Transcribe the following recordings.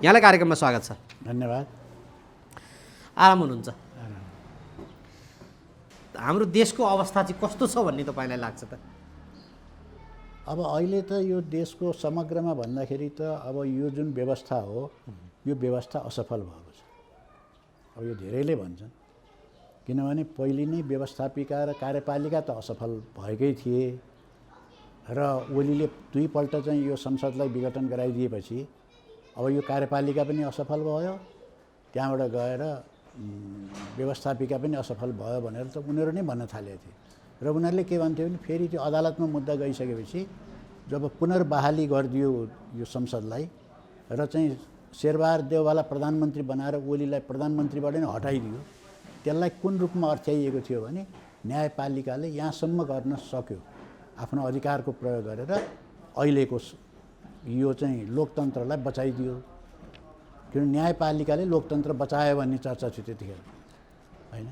यहाँलाई कार्यक्रममा स्वागत छ। धन्यवाद। आराम हुनुहुन्छ? हाम्रो देशको अवस्था चाहिँ कस्तो छ भन्ने तपाईँलाई लाग्छ त? अब अहिले त यो देशको समग्रमा भन्दाखेरि त अब यो जुन व्यवस्था हो यो व्यवस्था असफल भएको छ। अब यो धेरैले भन्छन्, किनभने पहिले नै व्यवस्थापिका र कार्यपालिका त असफल भएकै थिए र ओलीले दुईपल्ट चाहिँ यो संसदलाई विघटन गराइदिएपछि अब यो कार्यपालिका पनि असफल भयो, त्यहाँबाट गएर व्यवस्थापिका पनि असफल भयो भनेर त उनीहरू नै भन्न थालेको थिए। र उनीहरूले के भन्थ्यो भने फेरि त्यो अदालतमा मुद्दा गइसकेपछि जब पुनर्बहाली गरिदियो यो संसदलाई र चाहिँ शेरबहादुर देउवालाई प्रधानमन्त्री बनाएर ओलीलाई प्रधानमन्त्रीबाट नै हटाइदियो, त्यसलाई कुन रूपमा अर्थ्याइएको थियो भने न्यायपालिकाले यहाँसम्म गर्न सक्यो, आफ्नो अधिकारको प्रयोग गरेर अहिलेको यो चाहिँ लोकतन्त्रलाई बचाइदियो। किन न्यायपालिकाले लोकतन्त्र बचायो भन्ने चर्चा थियो त्यतिखेर, होइन?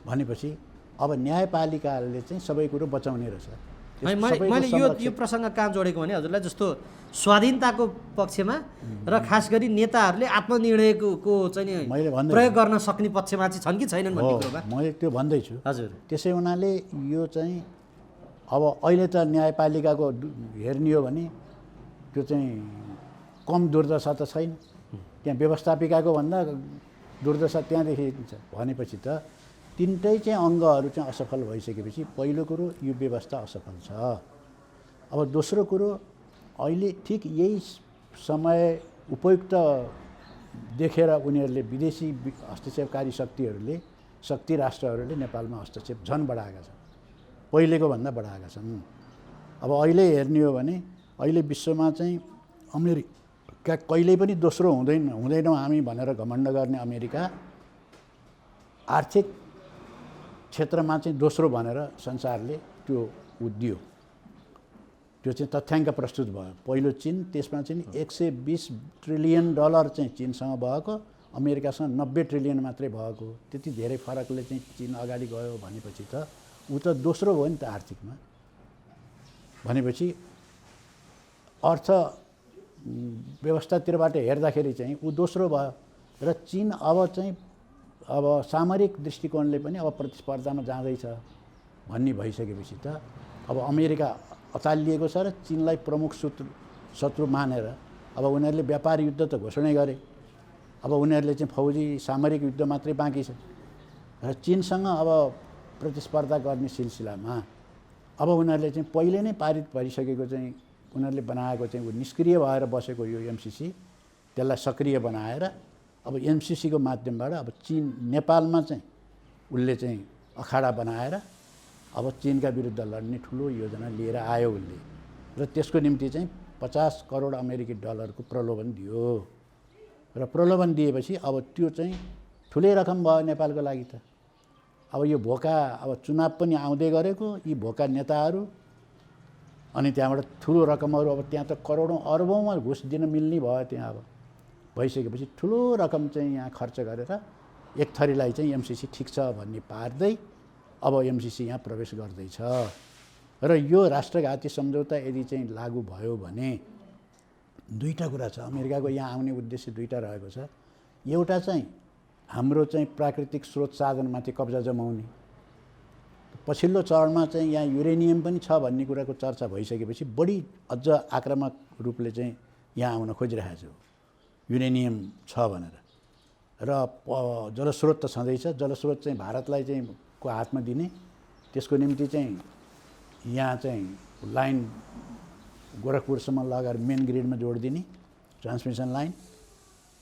भनेपछि अब न्यायपालिकाले चाहिँ सबै कुरो बचाउने रहेछ। मैले यो प्रसङ्ग कहाँ जोडेको भने हजुरलाई जस्तो स्वाधीनताको पक्षमा र खास गरी नेताहरूले आत्मनिर्णयको चाहिँ प्रयोग गर्न सक्ने पक्षमा चाहिँ छन् कि छैनन् भन्ने कुरोमा मैले त्यो भन्दैछु। हजुर, त्यसै हुनाले यो चाहिँ अब अहिले त न्यायपालिकाको हेर्ने हो भने त्यो चाहिँ कम दुर्दशा त छैन, त्यहाँ व्यवस्थापिकाको भन्दा दुर्दशा त्यहाँदेखि छ। भनेपछि त तिनटै चाहिँ अङ्गहरू चाहिँ असफल भइसकेपछि पहिलो कुरो यो व्यवस्था असफल छ। अब दोस्रो कुरो अहिले ठिक यही समय उपयुक्त देखेर उनीहरूले विदेशी हस्तक्षेपकारी शक्ति राष्ट्रहरूले नेपालमा हस्तक्षेप झन बढाएका छन्, पहिलेको भन्दा बढाएका छन्। अब अहिले हेर्ने हो भने अहिले विश्वमा चाहिँ अमेरिका कहिल्यै पनि दोस्रो हुँदैनौँ हामी भनेर घमण्ड गर्ने अमेरिका आर्थिक क्षेत्रमा चाहिँ दोस्रो भनेर संसारले त्यो दियो। त्यो चाहिँ तथ्याङ्क प्रस्तुत भयो। पहिलो चीन, त्यसमा चाहिँ 120 ट्रिलियन डलर चाहिँ चीनसँग भएको, अमेरिकासँग 90 ट्रिलियन मात्रै भएको। त्यति धेरै फरकले चाहिँ चीन अगाडि गयो भनेपछि त ऊ त दोस्रो भयो नि त आर्थिकमा। भनेपछि अर्थ व्यवस्थातिरबाट हेर्दाखेरि चाहिँ ऊ दोस्रो भयो र चीन अब सामरिक दृष्टिकोणले पनि अब प्रतिस्पर्धामा जाँदैछ भन्ने भइसकेपछि त अब अमेरिका अतालिएको छ र चीनलाई प्रमुख शत्रु मानेर अब उनीहरूले व्यापार युद्ध त घोषणा गरे। अब उनीहरूले चाहिँ फौजी सामरिक युद्ध मात्रै बाँकी छ र चीनसँग अब प्रतिस्पर्धा गर्ने सिलसिलामा अब उनीहरूले चाहिँ पहिले नै पारित भइसकेको चाहिँ उनीहरूले बनाएको चाहिँ निष्क्रिय भएर बसेको यो एमसीसी त्यसलाई सक्रिय बनाएर अब एमसीसीको माध्यमबाट अब चीन नेपालमा चाहिँ उसले चाहिँ अखाडा बनाएर अब चीनका विरुद्ध लड्ने ठुलो योजना लिएर आयो उसले र त्यसको निम्ति चाहिँ 50 करोड अमेरिकी डलरको प्रलोभन दियो र प्रलोभन दिएपछि अब त्यो चाहिँ ठुलै रकम भयो नेपालको लागि त। अब यो भोका अब चुनाव पनि आउँदै गरेको यी भोका नेताहरू अनि त्यहाँबाट ठुलो रकमहरू अब त्यहाँ त करोडौँ अरबौँमा घुस दिन मिल्ने भयो। त्यहाँ अब भइसकेपछि ठुलो रकम चाहिँ यहाँ खर्च गरेर एक थरीलाई चाहिँ एमसीसी ठिक छ भन्ने पार्दै अब एमसीसी यहाँ प्रवेश गर्दैछ र यो राष्ट्रघाती सम्झौता यदि चाहिँ लागू भयो भने दुईटा कुरा छ। अमेरिकाको यहाँ आउने उद्देश्य दुईटा रहेको छ। एउटा चाहिँ हाम्रो चाहिँ प्राकृतिक स्रोत साधनमाथि कब्जा जमाउने, पछिल्लो चरणमा चाहिँ यहाँ युरेनियम पनि छ भन्ने कुराको चर्चा भइसकेपछि बढी अझ आक्रामक रूपले चाहिँ यहाँ आउन खोजिरहेको छ युरेनियम छ भनेर। र जलस्रोत त छँदैछ, जलस्रोत चाहिँ भारतलाई चाहिँ को हातमा दिने, त्यसको निम्ति चाहिँ यहाँ चाहिँ लाइन गोरखपुरसम्म लगेर मेन ग्रिडमा जोडिदिने ट्रान्समिसन लाइन,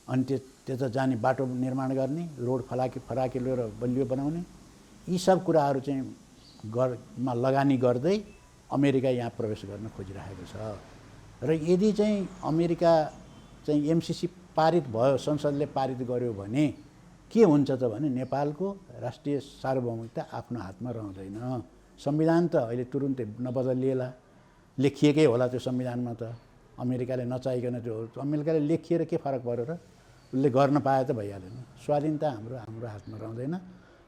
अनि त्यता जाने बाटो निर्माण गर्ने, रोड फराकिलो र बलियो बनाउने, यी सब कुराहरू चाहिँ मा लगानी गर्दै अमेरिका यहाँ प्रवेश गर्न खोजिरहेको छ। र यदि चाहिँ अमेरिका चाहिँ एमसीसी पारित भयो, संसदले पारित गर्यो भने के हुन्छ त भने नेपालको राष्ट्रिय सार्वभौमिकता आफ्नो हातमा रहँदैन। संविधान त अहिले तुरुन्तै नबदलिएला, लेखिएकै होला त्यो संविधानमा त। अमेरिकाले नचाहिकन त्यो अमेरिकाले लेखिएर के फरक पर्यो र, उसले गर्न पाए त भइहालेन। स्वाधीनता हाम्रो हातमा रहँदैन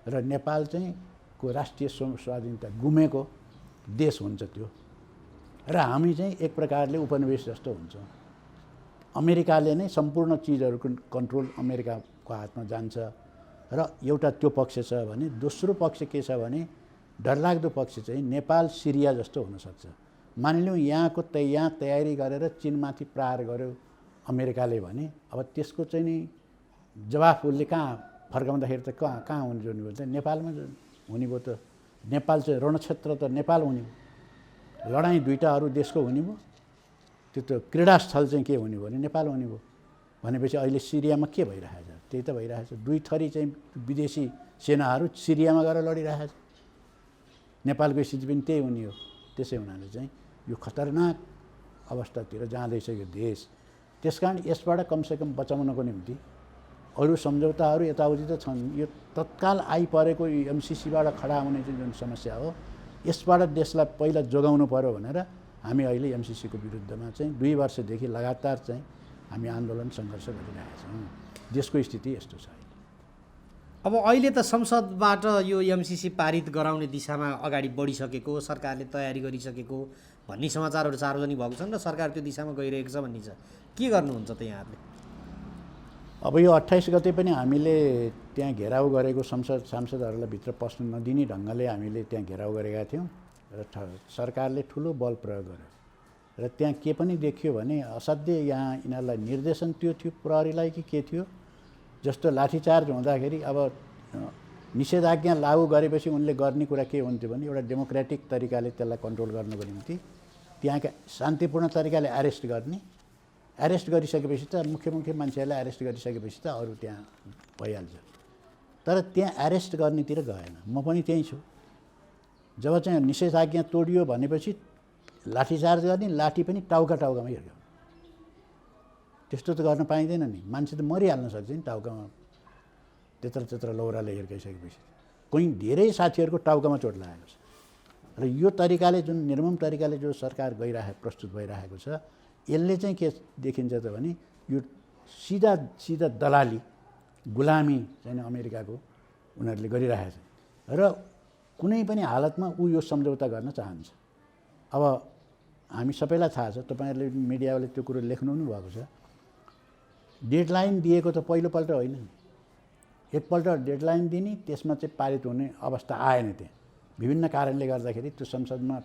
र नेपाल चाहिँ को राष्ट्रिय स्वाधीनता गुमेको देश हुन्छ त्यो। र हामी चाहिँ एक प्रकारले उपनिवेश जस्तो हुन्छौँ। अमेरिकाले नै सम्पूर्ण चिजहरूको कन्ट्रोल अमेरिकाको हातमा जान्छ र एउटा त्यो पक्ष छ भने दोस्रो पक्ष के छ भने डरलाग्दो पक्ष चाहिँ नेपाल सिरिया जस्तो हुनसक्छ। मानिलिउँ यहाँ तयारी गरेर चीनमाथि प्रहार गर्यो अमेरिकाले भने अब त्यसको चाहिँ नि जवाफ उसले कहाँ फर्काउँदाखेरि त कहाँ हुने भयो त नेपालमा हुने भयो त। नेपाल चाहिँ रणक्षेत्र त नेपाल हुने, लडाइँ दुईवटा अरू देशको हुने भयो, त्यो त क्रीडास्थल चाहिँ के हुने भयो भने नेपाल हुने भयो। भनेपछि अहिले सिरियामा के भइरहेछ? त्यही त भइरहेछ, दुई थरी चाहिँ विदेशी सेनाहरू सिरियामा गएर लडिरहेछ। नेपालको स्थिति पनि त्यही हुने हो। त्यसै हुनाले चाहिँ यो खतरनाक अवस्थातिर जाँदैछ यो देश। त्यसकारण यसबाट कमसेकम बचाउनको निम्ति अरू सम्झौताहरू यताउति त छन्, यो तत्काल आइपरेको एमसिसीबाट खडा हुने चाहिँ जुन समस्या हो यसबाट देशलाई पहिला जोगाउनु पर्यो भनेर हामी अहिले एमसिसीको विरुद्धमा चाहिँ 2 वर्षदेखि लगातार चाहिँ हामी आन्दोलन सङ्घर्ष गरिरहेका छौँ। देशको स्थिति यस्तो छ। अब अहिले त संसदबाट यो एमसिसी पारित गराउने दिशामा अगाडि बढिसकेको, सरकारले तयारी गरिसकेको भन्ने समाचारहरू सार्वजनिक भएको छन् र सरकार त्यो दिशामा गइरहेको छ भन्ने छ। के गर्नुहुन्छ त यहाँहरूले? अब यो 28 गते पनि हामीले त्यहाँ घेराउ गरेको सांसदहरूलाई भित्र पस्न नदिने ढङ्गले हामीले त्यहाँ घेराउ गरेका थियौँ र सरकारले ठुलो बल प्रयोग गर्यो र त्यहाँ के पनि देखियो भने असाध्य यहाँ यिनीहरूलाई निर्देशन त्यो थियो प्रहरीलाई कि के थियो, जस्तो लाठीचार्ज हुँदाखेरि अब निषेधाज्ञा लागू गरेपछि उनले गर्ने कुरा के हुन्थ्यो भने एउटा डेमोक्रेटिक तरिकाले त्यसलाई कन्ट्रोल गर्नको निम्ति त्यहाँका शान्तिपूर्ण तरिकाले एरेस्ट गर्ने, एरेस्ट गरिसकेपछि त मुख्य मान्छेहरूलाई एरेस्ट गरिसकेपछि त अरू त्यहाँ भइहाल्छ। तर त्यहाँ एरेस्ट गर्नेतिर गएन। म पनि त्यहीँ छु। जब चाहिँ निषेधाज्ञा तोडियो भनेपछि लाठीचार्ज गर्ने, लाठी पनि टाउकामै हिर्काउने। त्यस्तो त गर्न पाइँदैन नि, मान्छे त मरिहाल्न सक्छ नि टाउकामा त्यत्र लौराले हिर्काइसकेपछि। कोही धेरै साथीहरूको टाउकामा चोट लागेको छ र यो तरिकाले जुन निर्मम तरिकाले जो सरकार प्रस्तुत भइरहेको छ यसले चाहिँ के देखिन्छ त भने यो सिधा दलाली गुलामी चाहिँ अमेरिकाको उनीहरूले गरिरहेछ र कुनै पनि हालतमा ऊ यो सम्झौता गर्न चाहन्छ। अब हामी सबैलाई थाहा छ, तपाईँहरूले मिडियाले त्यो कुरो लेख्नु पनि भएको छ। डेडलाइन दिएको त पहिलोपल्ट होइन, एकपल्ट डेडलाइन दिने त्यसमा चाहिँ पारित हुने अवस्था आएन। त्यहाँ विभिन्न कारणले गर्दाखेरि त्यो संसदमा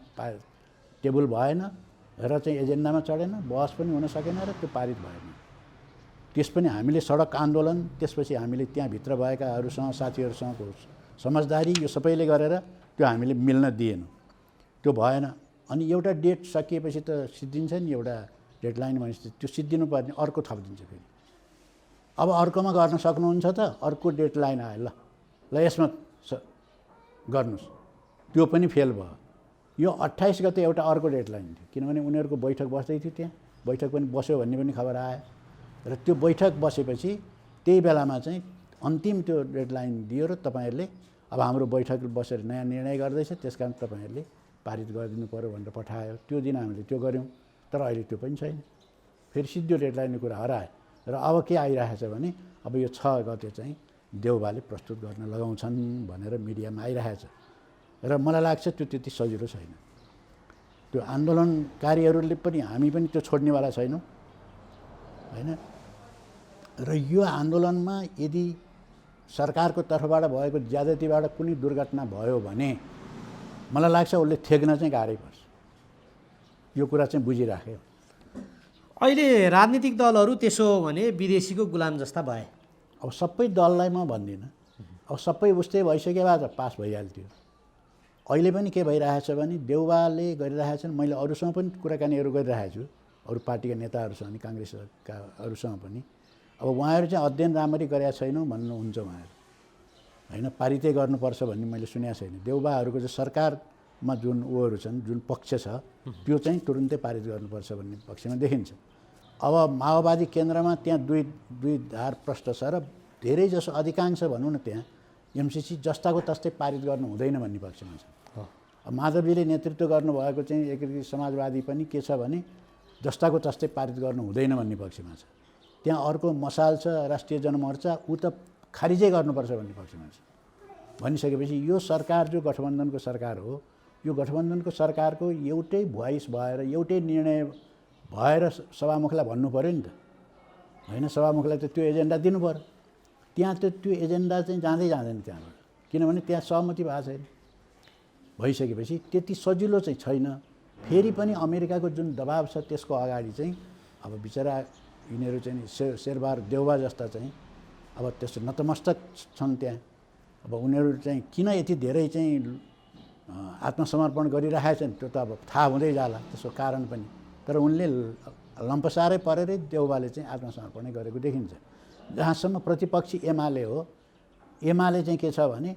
टेबल भएन र चाहिँ एजेन्डामा चढेन, बहस पनि हुन सकेन र त्यो पारित भएन। त्यस पनि हामीले सडक आन्दोलन, त्यसपछि हामीले त्यहाँभित्र भएकाहरूसँग साथीहरूसँगको समझदारी यो सबैले गरेर त्यो हामीले मिल्न दिएन, त्यो भएन। अनि एउटा डेट सकिएपछि त सिद्धिन्छ नि, एउटा डेडलाइन भनेपछि त्यो सिद्धिनु पर्ने, अर्को थपिदिन्छ फेरि। अब अर्कोमा गर्न सक्नुहुन्छ त, अर्को डेडलाइन आयो, ल यसमा गर्नुहोस्, त्यो पनि फेल भयो। यो 28 गते एउटा अर्को डेडलाइन थियो, किनभने उनीहरूको बैठक बस्दै थियो, त्यहाँ बैठक पनि बस्यो भन्ने पनि खबर आयो र त्यो बैठक बसेपछि त्यही बेलामा चाहिँ अन्तिम त्यो डेडलाइन दियो र तपाईँहरूले अब हाम्रो बैठक बसेर नयाँ निर्णय गर्दैछ, त्यसकारण तपाईँहरूले पारित गरिदिनु पर्यो भनेर पठायो। त्यो दिन हामीले त्यो गऱ्यौँ, तर अहिले त्यो पनि छैन। फेरि सिद्धो डेडलाइनको कुरा हरायो र अब के आइरहेछ भने अब यो 6 गते चाहिँ देउबाले प्रस्तुत गर्न लगाउँछन् भनेर मिडियामा आइरहेछ र मलाई लाग्छ त्यो त्यति सजिलो छैन। त्यो आन्दोलनकारीहरूले पनि हामी पनि त्यो छोड्नेवाला छैनौँ होइन। र यो आन्दोलनमा यदि सरकारको तर्फबाट भएको ज्यादतीबाट कुनै दुर्घटना भयो भने मलाई लाग्छ उसले थेग्न चाहिँ गाह्रै पर्छ। यो कुरा चाहिँ बुझिराख्यो। अहिले राजनीतिक दलहरू त्यसो भने विदेशीको गुलाम जस्ता भए। अब सबै दललाई म भन्दिनँ, अब सबै उस्तै भइसके भए त पास भइहाल्थ्यो। अहिले पनि के भइरहेछ भने देउबाले गरिरहेछन्, मैले अरूसँग पनि कुराकानीहरू गरिरहेको छु, अरू पार्टीका नेताहरूसँग नि काङ्ग्रेसका अरूसँग पनि। अब उहाँहरू चाहिँ अध्ययन राम्ररी गरेका छैनौँ भन्नुहुन्छ उहाँहरू होइन, पारितै गर्नुपर्छ भन्ने मैले सुनेको छैन। देउबाहरूको चाहिँ सरकारमा जुन ऊहरू छन्, जुन पक्ष छ त्यो चाहिँ तुरुन्तै पारित गर्नुपर्छ भन्ने पक्षमा देखिन्छ। अब माओवादी केन्द्रमा त्यहाँ दुई धार प्रष्ट छ र धेरैजसो अधिकांश भनौँ न त्यहाँ एमसिसी जस्ताको तस्तै पारित गर्नु हुँदैन भन्ने पक्षमा छ। माधवजीले नेतृत्व गर्नुभएको चाहिँ एकीकृत समाजवादी पनि के छ भने जस्ताको तस्तै पारित गर्नु हुँदैन भन्ने पक्षमा छ। त्यहाँ अर्को मसाल छ राष्ट्रिय जनमोर्चा, ऊ त खारिजै गर्नुपर्छ भन्ने पक्षमा छ। भनिसकेपछि यो सरकार जो गठबन्धनको सरकार हो, यो गठबन्धनको सरकारको एउटै भोइस भएर एउटै निर्णय भएर सभामुखलाई भन्नु पऱ्यो नि त। होइन, सभामुखलाई त त्यो एजेन्डा दिनु पर्यो। त्यहाँ त त्यो एजेन्डा चाहिँ जाँदैन त्यहाँबाट, किनभने त्यहाँ सहमति भएको छैन। भइसकेपछि त्यति सजिलो चाहिँ छैन। फेरि पनि अमेरिकाको जुन दबाब छ त्यसको अगाडि चाहिँ अब बिचरा यिनीहरू चाहिँ शेरबहादुर देउवा जस्ता चाहिँ अब त्यस्तो नतमस्तक छन् त्यहाँ। अब उनीहरू चाहिँ किन यति धेरै चाहिँ आत्मसमर्पण गरिरहेछन् त्यो त अब थाहा हुँदै जाला त्यसको कारण पनि। तर उनले लम्पसारै परेरै देउवाले चाहिँ आत्मसमर्पणै गरेको देखिन्छ। जहाँसम्म प्रतिपक्षी एमाले हो, एमाले चाहिँ के छ भने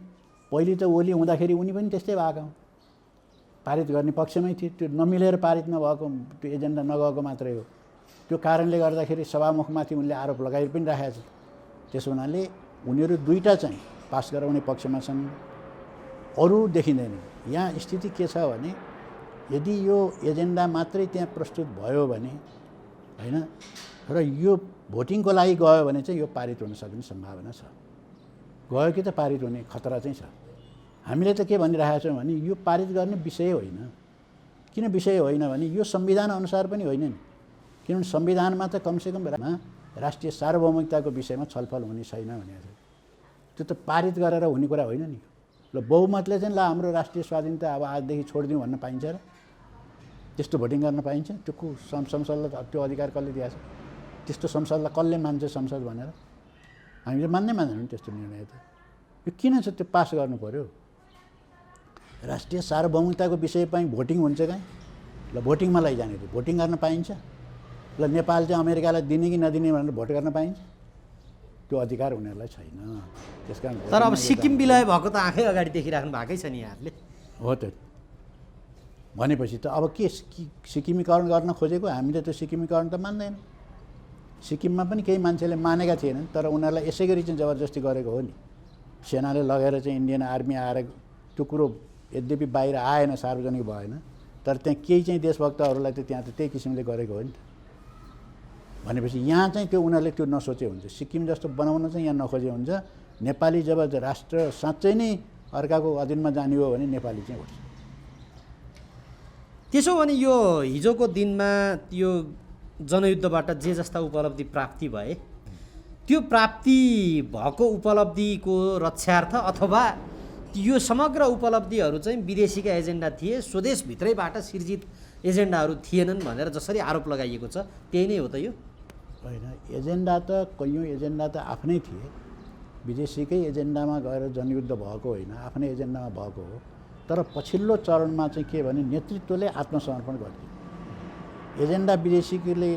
पहिले त ओली हुँदाखेरि उनी पनि त्यस्तै भएको, पारित गर्ने पक्षमै थिए। त्यो नमिलेर पारित नभएको, त्यो एजेन्डा नगएको मात्रै हो। त्यो कारणले गर्दाखेरि सभामुखमाथि उनले आरोप लगाइ पनि राखेका छन्। त्यसो हुनाले उनीहरू दुईटा चाहिँ पास गराउने पक्षमा छन्, अरू देखिँदैन। यहाँ स्थिति के छ भने यदि यो एजेन्डा मात्रै त्यहाँ प्रस्तुत भयो भने होइन, र यो भोटिङको लागि गयो भने चाहिँ यो पारित हुन सक्ने सम्भावना छ। गयो कि त पारित हुने खतरा चाहिँ छ। हामीले त के भनिरहेका छौँ भने यो पारित गर्ने विषय होइन। किन विषय होइन भने यो संविधान अनुसार पनि होइन नि, किनभने संविधानमा त कमसेकम राष्ट्रिय सार्वभौमिकताको विषयमा छलफल हुने छैन भनेको छ। त्यो त पारित गरेर हुने कुरा होइन नि। ल बहुमतले चाहिँ ल हाम्रो राष्ट्रिय स्वाधीनता अब आजदेखि छोडिदिउँ भन्न पाइन्छ र? त्यस्तो भोटिङ गर्न पाइन्छ? त्यो संसदलाई त्यो अधिकार कसले दिएको छ? त्यस्तो संसदलाई कसले मान्छ संसद भनेर? हामीले मान्दैनौँ त्यस्तो निर्णय त। यो किन छ त्यो पास गर्नु पर्यो? राष्ट्रिय सार्वभौमिकताको विषय पनि भोटिङ हुन्छ कहीँ? ल भोटिङमा लैजाने थियो, भोटिङ गर्न पाइन्छ? ल नेपाल चाहिँ अमेरिकालाई दिने कि नदिने भनेर भोट गर्न पाइन्छ? त्यो अधिकार उनीहरूलाई छैन। त्यसकारण तर अब सिक्किम विलय भएको त आँखै अगाडि देखिराख्नु भएकै छ नि यहाँहरूले। हो त, भनेपछि त अब के सिक्किमीकरण गर्न खोजेको? हामीले त सिक्किमीकरण त मान्दैन। सिक्किममा पनि केही मान्छेले मानेका थिएनन्, तर उनीहरूलाई यसै गरी चाहिँ जबरजस्ती गरेको हो नि। सेनाले लगेर चाहिँ इन्डियन आर्मी आएर त्यो कुरो यद्यपि बाहिर आएन, सार्वजनिक भएन, तर त्यहाँ केही चाहिँ देशभक्तहरूलाई त त्यहाँ त त्यही किसिमले गरेको हो नि त। भनेपछि यहाँ चाहिँ त्यो उनीहरूले त्यो नसोचे हुन्छ। सिक्किम जस्तो बनाउन चाहिँ यहाँ नखोजे हुन्छ। नेपाली जब राष्ट्र साँच्चै नै अर्काको अधीनमा जाने हो भने नेपाली चाहिँ उठ्छ। त्यसो भने यो हिजोको दिनमा यो जनयुद्धबाट जे जस्ता उपलब्धि प्राप्ति भए, त्यो प्राप्ति भएको उपलब्धिको रक्षार्थ अथवा यो समग्र उपलब्धिहरू चाहिँ विदेशीका एजेन्डा थिए, स्वदेशभित्रैबाट सिर्जित एजेन्डाहरू थिएनन् भनेर जसरी आरोप लगाइएको छ त्यही नै हो त यो? होइन, एजेन्डा त कैयौँ एजेन्डा त आफ्नै थिए। विदेशीकै एजेन्डामा गएर जनयुद्ध भएको होइन, आफ्नै एजेन्डामा भएको हो। तर पछिल्लो चरणमा चाहिँ के भने नेतृत्वले आत्मसमर्पण गरिदियो। एजेन्डा विदेशीले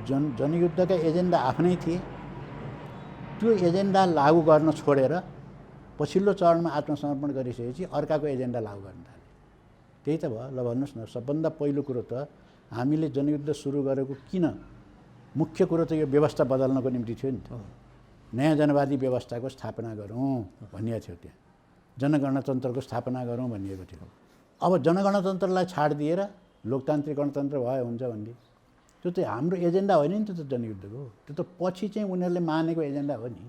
जनयुद्धका एजेन्डा आफ्नै थिए, त्यो एजेन्डा लागू गर्न छोडेर पछिल्लो चरणमा आत्मसमर्पण गरिसकेपछि अर्काको एजेन्डा लागू गर्न थाले। त्यही त भयो। ल भन्नुहोस् न, सबभन्दा पहिलो कुरो त हामीले जनयुद्ध सुरु गरेको किन? मुख्य कुरो त यो व्यवस्था बदल्नको निम्ति थियो नि त। नयाँ जनवादी व्यवस्थाको स्थापना गरौँ भनिएको थियो, त्यहाँ जनगणतन्त्रको स्थापना गरौँ भनिएको थियो। अब जनगणतन्त्रलाई छाड दिएर लोकतान्त्रिक गणतन्त्र भयो हुन्छ भन्ने त्यो त हाम्रो एजेन्डा होइन नि त जनयुद्धको। त्यो त पछि चाहिँ उनीहरूले मानेको एजेन्डा हो नि।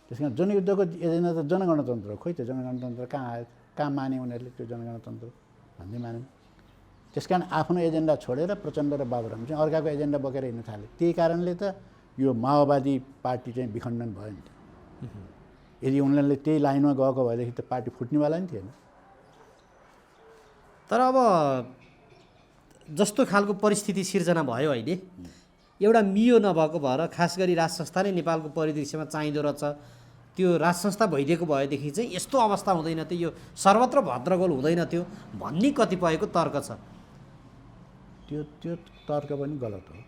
त्यस कारण जनयुद्धको एजेन्डा त जनगणतन्त्र हो। खोइ त जनगणतन्त्र कहाँ आयो? कहाँ माने उनीहरूले त्यो जनगणतन्त्र भन्दै माने? त्यस कारण आफ्नो एजेन्डा छोडेर प्रचण्ड र बाबुराम चाहिँ अर्काको एजेन्डा बोकेर हिँड्न थाले। त्यही कारणले त यो माओवादी पार्टी चाहिँ विखण्डन भयो नि त। यदि उनीहरूले त्यही लाइनमा गएको भएदेखि त पार्टी फुट्नेवाला नि थिएन। तर अब जस्तो खालको परिस्थिति सिर्जना भयो अहिले, एउटा मियो नभएको भएर खास गरी राज संस्था नै नेपालको परिदृश्यमा चाहिँदो रहेछ, त्यो राज संस्था भइदिएको भएदेखि चाहिँ यस्तो अवस्था हुँदैन थियो, यो सर्वत्र भद्रगोल हुँदैन थियो भन्ने कतिपयको तर्क छ। त्यो तर्क पनि गलत हो।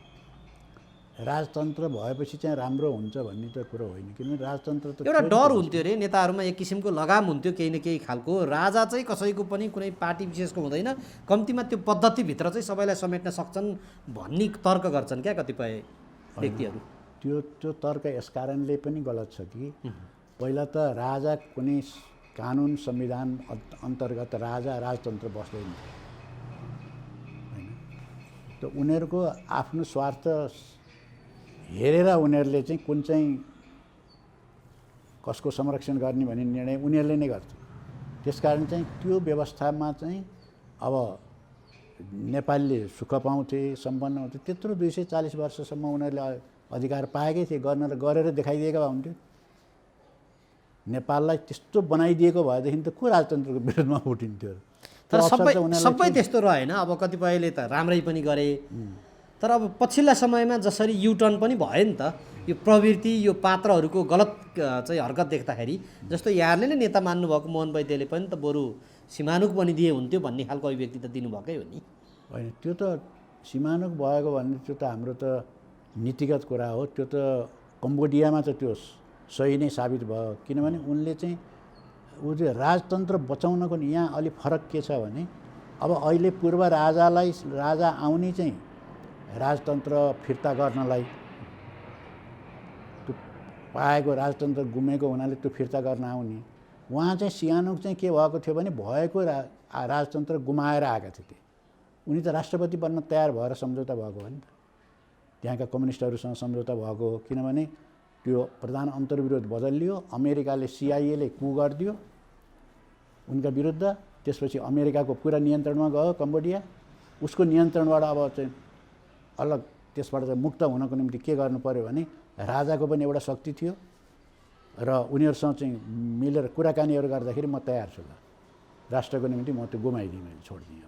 राजतन्त्र भएपछि चाहिँ राम्रो हुन्छ भन्ने त कुरो होइन, किनभने राजतन्त्र त एउटा डर हुन्थ्यो अरे नेताहरूमा, एक किसिमको लगाम हुन्थ्यो केही न केही खालको। राजा चाहिँ कसैको पनि कुनै पार्टी विशेषको हुँदैन, कम्तीमा त्यो पद्धतिभित्र चाहिँ सबैलाई समेट्न सक्छन् भन्ने तर्क गर्छन् क्या कतिपय व्यक्तिहरू। त्यो तर्क यस कारणले पनि गलत छ कि पहिला त राजा कुनै कानुन संविधान अन्तर्गत राजा राजतन्त्र बस्दैन होइन। त उनीहरूको आफ्नो स्वार्थ हेरेर उनीहरूले चाहिँ कुन चाहिँ कसको संरक्षण गर्ने भन्ने निर्णय उनीहरूले नै गर्छ। त्यसकारण चाहिँ त्यो व्यवस्थामा चाहिँ अब नेपालले सुख पाउँथे, सम्पन्न हुन्थे। त्यत्रो 240 वर्षसम्म उनीहरूले अधिकार पाएकै थिए, गरेर देखाइदिएका भए हुन्थ्यो। नेपाललाई त्यस्तो बनाइदिएको भएदेखि त को राजतन्त्रको विरोधमा उठिन्थ्यो? तर सबै त्यस्तो रहेन। अब कतिपयले त राम्रै पनि गरे, तर अब पछिल्ला समयमा जसरी युटर्न पनि भयो नि त, यो प्रवृत्ति, यो पात्रहरूको गलत चाहिँ हरकत देख्दाखेरि, जस्तो यहाँहरूले नै नेता मान्नुभएको मोहन वैद्यले पनि त बरु सीमानुक बनिदिए हुन्थ्यो भन्ने खालको अभिव्यक्ति त दिनुभएकै हो नि। होइन, त्यो त सीमानुक भएको भन्ने त्यो त हाम्रो त नीतिगत कुरा हो। त्यो त कम्बोडियामा त त्यो सही नै साबित भयो, किनभने उनले चाहिँ राजतन्त्र बचाउनको यहाँ अलिक फरक के छ भने, अब अहिले पूर्व राजा आउने चाहिँ राजतन्त्र फिर्ता गर्नलाई, त्यो पाएको राजतन्त्र गुमेको हुनाले त्यो फिर्ता गर्न आउने, उहाँ चाहिँ सियानुक चाहिँ के भएको थियो भने भएको राजतन्त्र गुमाएर आएका थिए। उनी त राष्ट्रपति बन्न तयार भएर सम्झौता भएको हो नि त, त्यहाँका कम्युनिस्टहरूसँग सम्झौता भएको हो। किनभने त्यो प्रधान अन्तर्विरोध बदलियो, अमेरिकाले CIA कु गरिदियो उनका विरुद्ध, त्यसपछि अमेरिकाको पुरा नियन्त्रणमा गयो कम्बोडिया। उसको नियन्त्रणबाट अब चाहिँ अलग त्यसबाट चाहिँ मुक्त हुनको निम्ति के गर्नु पर्यो भने, राजाको पनि एउटा शक्ति थियो र उनीहरूसँग चाहिँ मिलेर कुराकानीहरू गर्दाखेरि म तयार छु, राष्ट्रको निम्ति म त्यो गुमाइदिएँ, मैले छोडिदिएँ,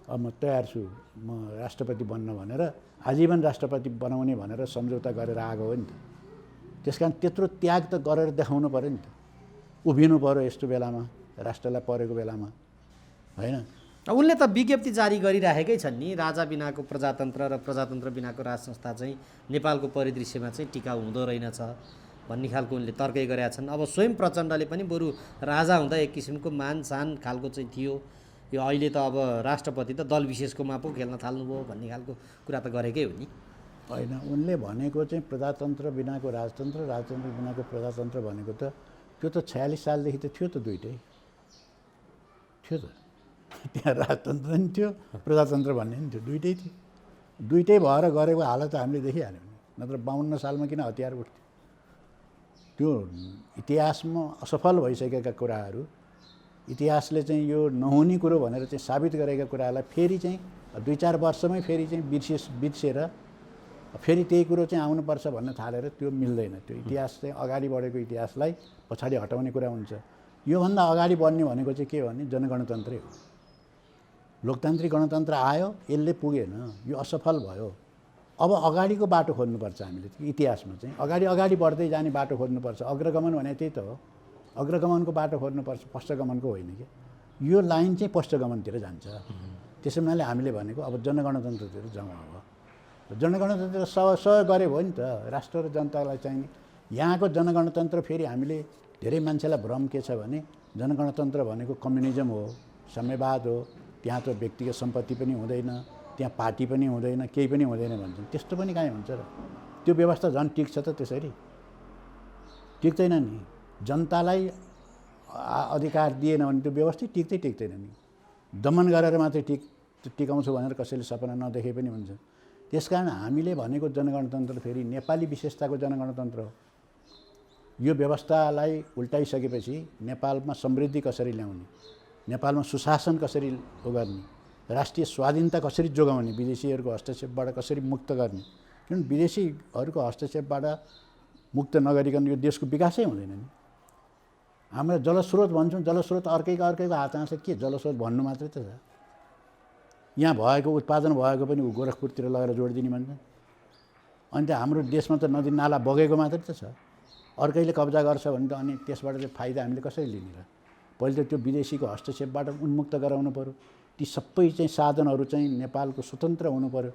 अब म तयार छु, म राष्ट्रपति बन्न भनेर, आजीवन राष्ट्रपति बनाउने भनेर सम्झौता गरेर आएको हो नि त। त्यसकारण त्यत्रो त्याग त गरेर देखाउनु पऱ्यो नि त, उभिनु पऱ्यो यस्तो बेलामा, राष्ट्रलाई परेको बेलामा, होइन? उनले त विज्ञप्ति जारी गरिराखेकै छन् नि, राजा बिनाको प्रजातन्त्र र प्रजातन्त्र बिनाको राज संस्था चाहिँ नेपालको परिदृश्यमा चाहिँ टिकाउ हुँदो रहेनछ भन्ने खालको उनले तर्कै गरेका छन्। अब स्वयं प्रचण्डले पनि बरु राजा हुँदा एक किसिमको मान सान खालको चाहिँ थियो, यो अहिले त अब राष्ट्रपति त दल विशेषकोमा पो खेल्न थाल्नुभयो भन्ने खालको कुरा त गरेकै हो नि। होइन, उनले भनेको चाहिँ प्रजातन्त्र बिनाको राजतन्त्र, राजतन्त्र बिनाको प्रजातन्त्र भनेको त त्यो त 46 सालदेखि त थियो त, दुइटै थियो त, त्यहाँ राजतन्त्र नि थियो, प्रजातन्त्र भन्ने नि थियो, दुइटै थियो। दुइटै भएर गरेको हालत हामीले देखिहाल्यौँ, नत्र 52 सालमा किन हतियार उठ्थ्यो? त्यो इतिहासमा असफल भइसकेका कुराहरू, इतिहासले चाहिँ यो नहुने कुरो भनेर चाहिँ साबित गरेका कुरालाई फेरि चाहिँ 2-4 वर्षमै फेरि चाहिँ बिर्सेर फेरि त्यही कुरो चाहिँ आउनुपर्छ भन्न थालेर त्यो मिल्दैन। त्यो इतिहास चाहिँ अगाडि बढेको इतिहासलाई पछाडि हटाउने कुरा हुन्छ। योभन्दा अगाडि बढ्ने भनेको चाहिँ के भने जनगणतन्त्रै हो। लोकतान्त्रिक गणतन्त्र आयो, यसले पुगेन, यो असफल भयो। अब अगाडिको बाटो खोज्नुपर्छ हामीले, इतिहासमा चाहिँ अगाडि बढ्दै जाने बाटो खोज्नुपर्छ। अग्रगमन भने त्यही त हो, अग्रगमनको बाटो खोज्नुपर्छ, पश्चगमनको होइन कि। यो लाइन चाहिँ पश्चगमनतिर जान्छ। त्यसै हुनाले हामीले भनेको अब जनगणतन्त्रतिर जाउँ। अब जनगणतन्त्र सहयोग गरे भयो नि त राष्ट्र र जनतालाई चाहिने। यहाँको जनगणतन्त्र फेरि हामीले धेरै मान्छेलाई भ्रम के छ भने, जनगणतन्त्र भनेको कम्युनिजम हो, साम्यवाद हो, त्यहाँ त व्यक्तिगत सम्पत्ति पनि हुँदैन, त्यहाँ पार्टी पनि हुँदैन, केही पनि हुँदैन भन्छन्। त्यस्तो पनि कहीँ हुन्छ र? त्यो व्यवस्था झन् टिक्छ त? त्यसरी टिक्दैन नि। जनतालाई अधिकार दिएन भने त्यो व्यवस्था टिक्दैन नि। दमन गरेर मात्रै टिकाउँछु भनेर कसैले सपना नदेखे पनि हुन्छ। त्यसकारण हामीले भनेको जनगणतन्त्र फेरि नेपाली विशेषताको जनगणतन्त्र हो। यो व्यवस्थालाई उल्टाइसकेपछि नेपालमा समृद्धि कसरी ल्याउने, नेपालमा सुशासन कसरी गर्ने, राष्ट्रिय स्वाधीनता कसरी जोगाउने, विदेशीहरूको हस्तक्षेपबाट कसरी मुक्त गर्ने। किनभने विदेशीहरूको हस्तक्षेपबाट मुक्त नगरिकन यो देशको विकासै हुँदैन नि। हाम्रो जलस्रोत भन्छौँ, जलस्रोत अर्कैको हातमा छ। के जलस्रोत भन्नु मात्रै त छ? यहाँ भएको उत्पादन भएको पनि गोरखपुरतिर लगेर जोडिदिने भन्छ। अनि त हाम्रो देशमा त नदी नाला बगेको मात्रै त छ। अर्कैले कब्जा गर्छ भने त अनि त्यसबाट चाहिँ फाइदा हामीले कसरी लिने र? पहिले त त्यो विदेशीको हस्तक्षेपबाट उन्मुक्त गराउनु पऱ्यो। ती सबै चाहिँ साधनहरू चाहिँ नेपालको स्वतन्त्र हुनु पऱ्यो।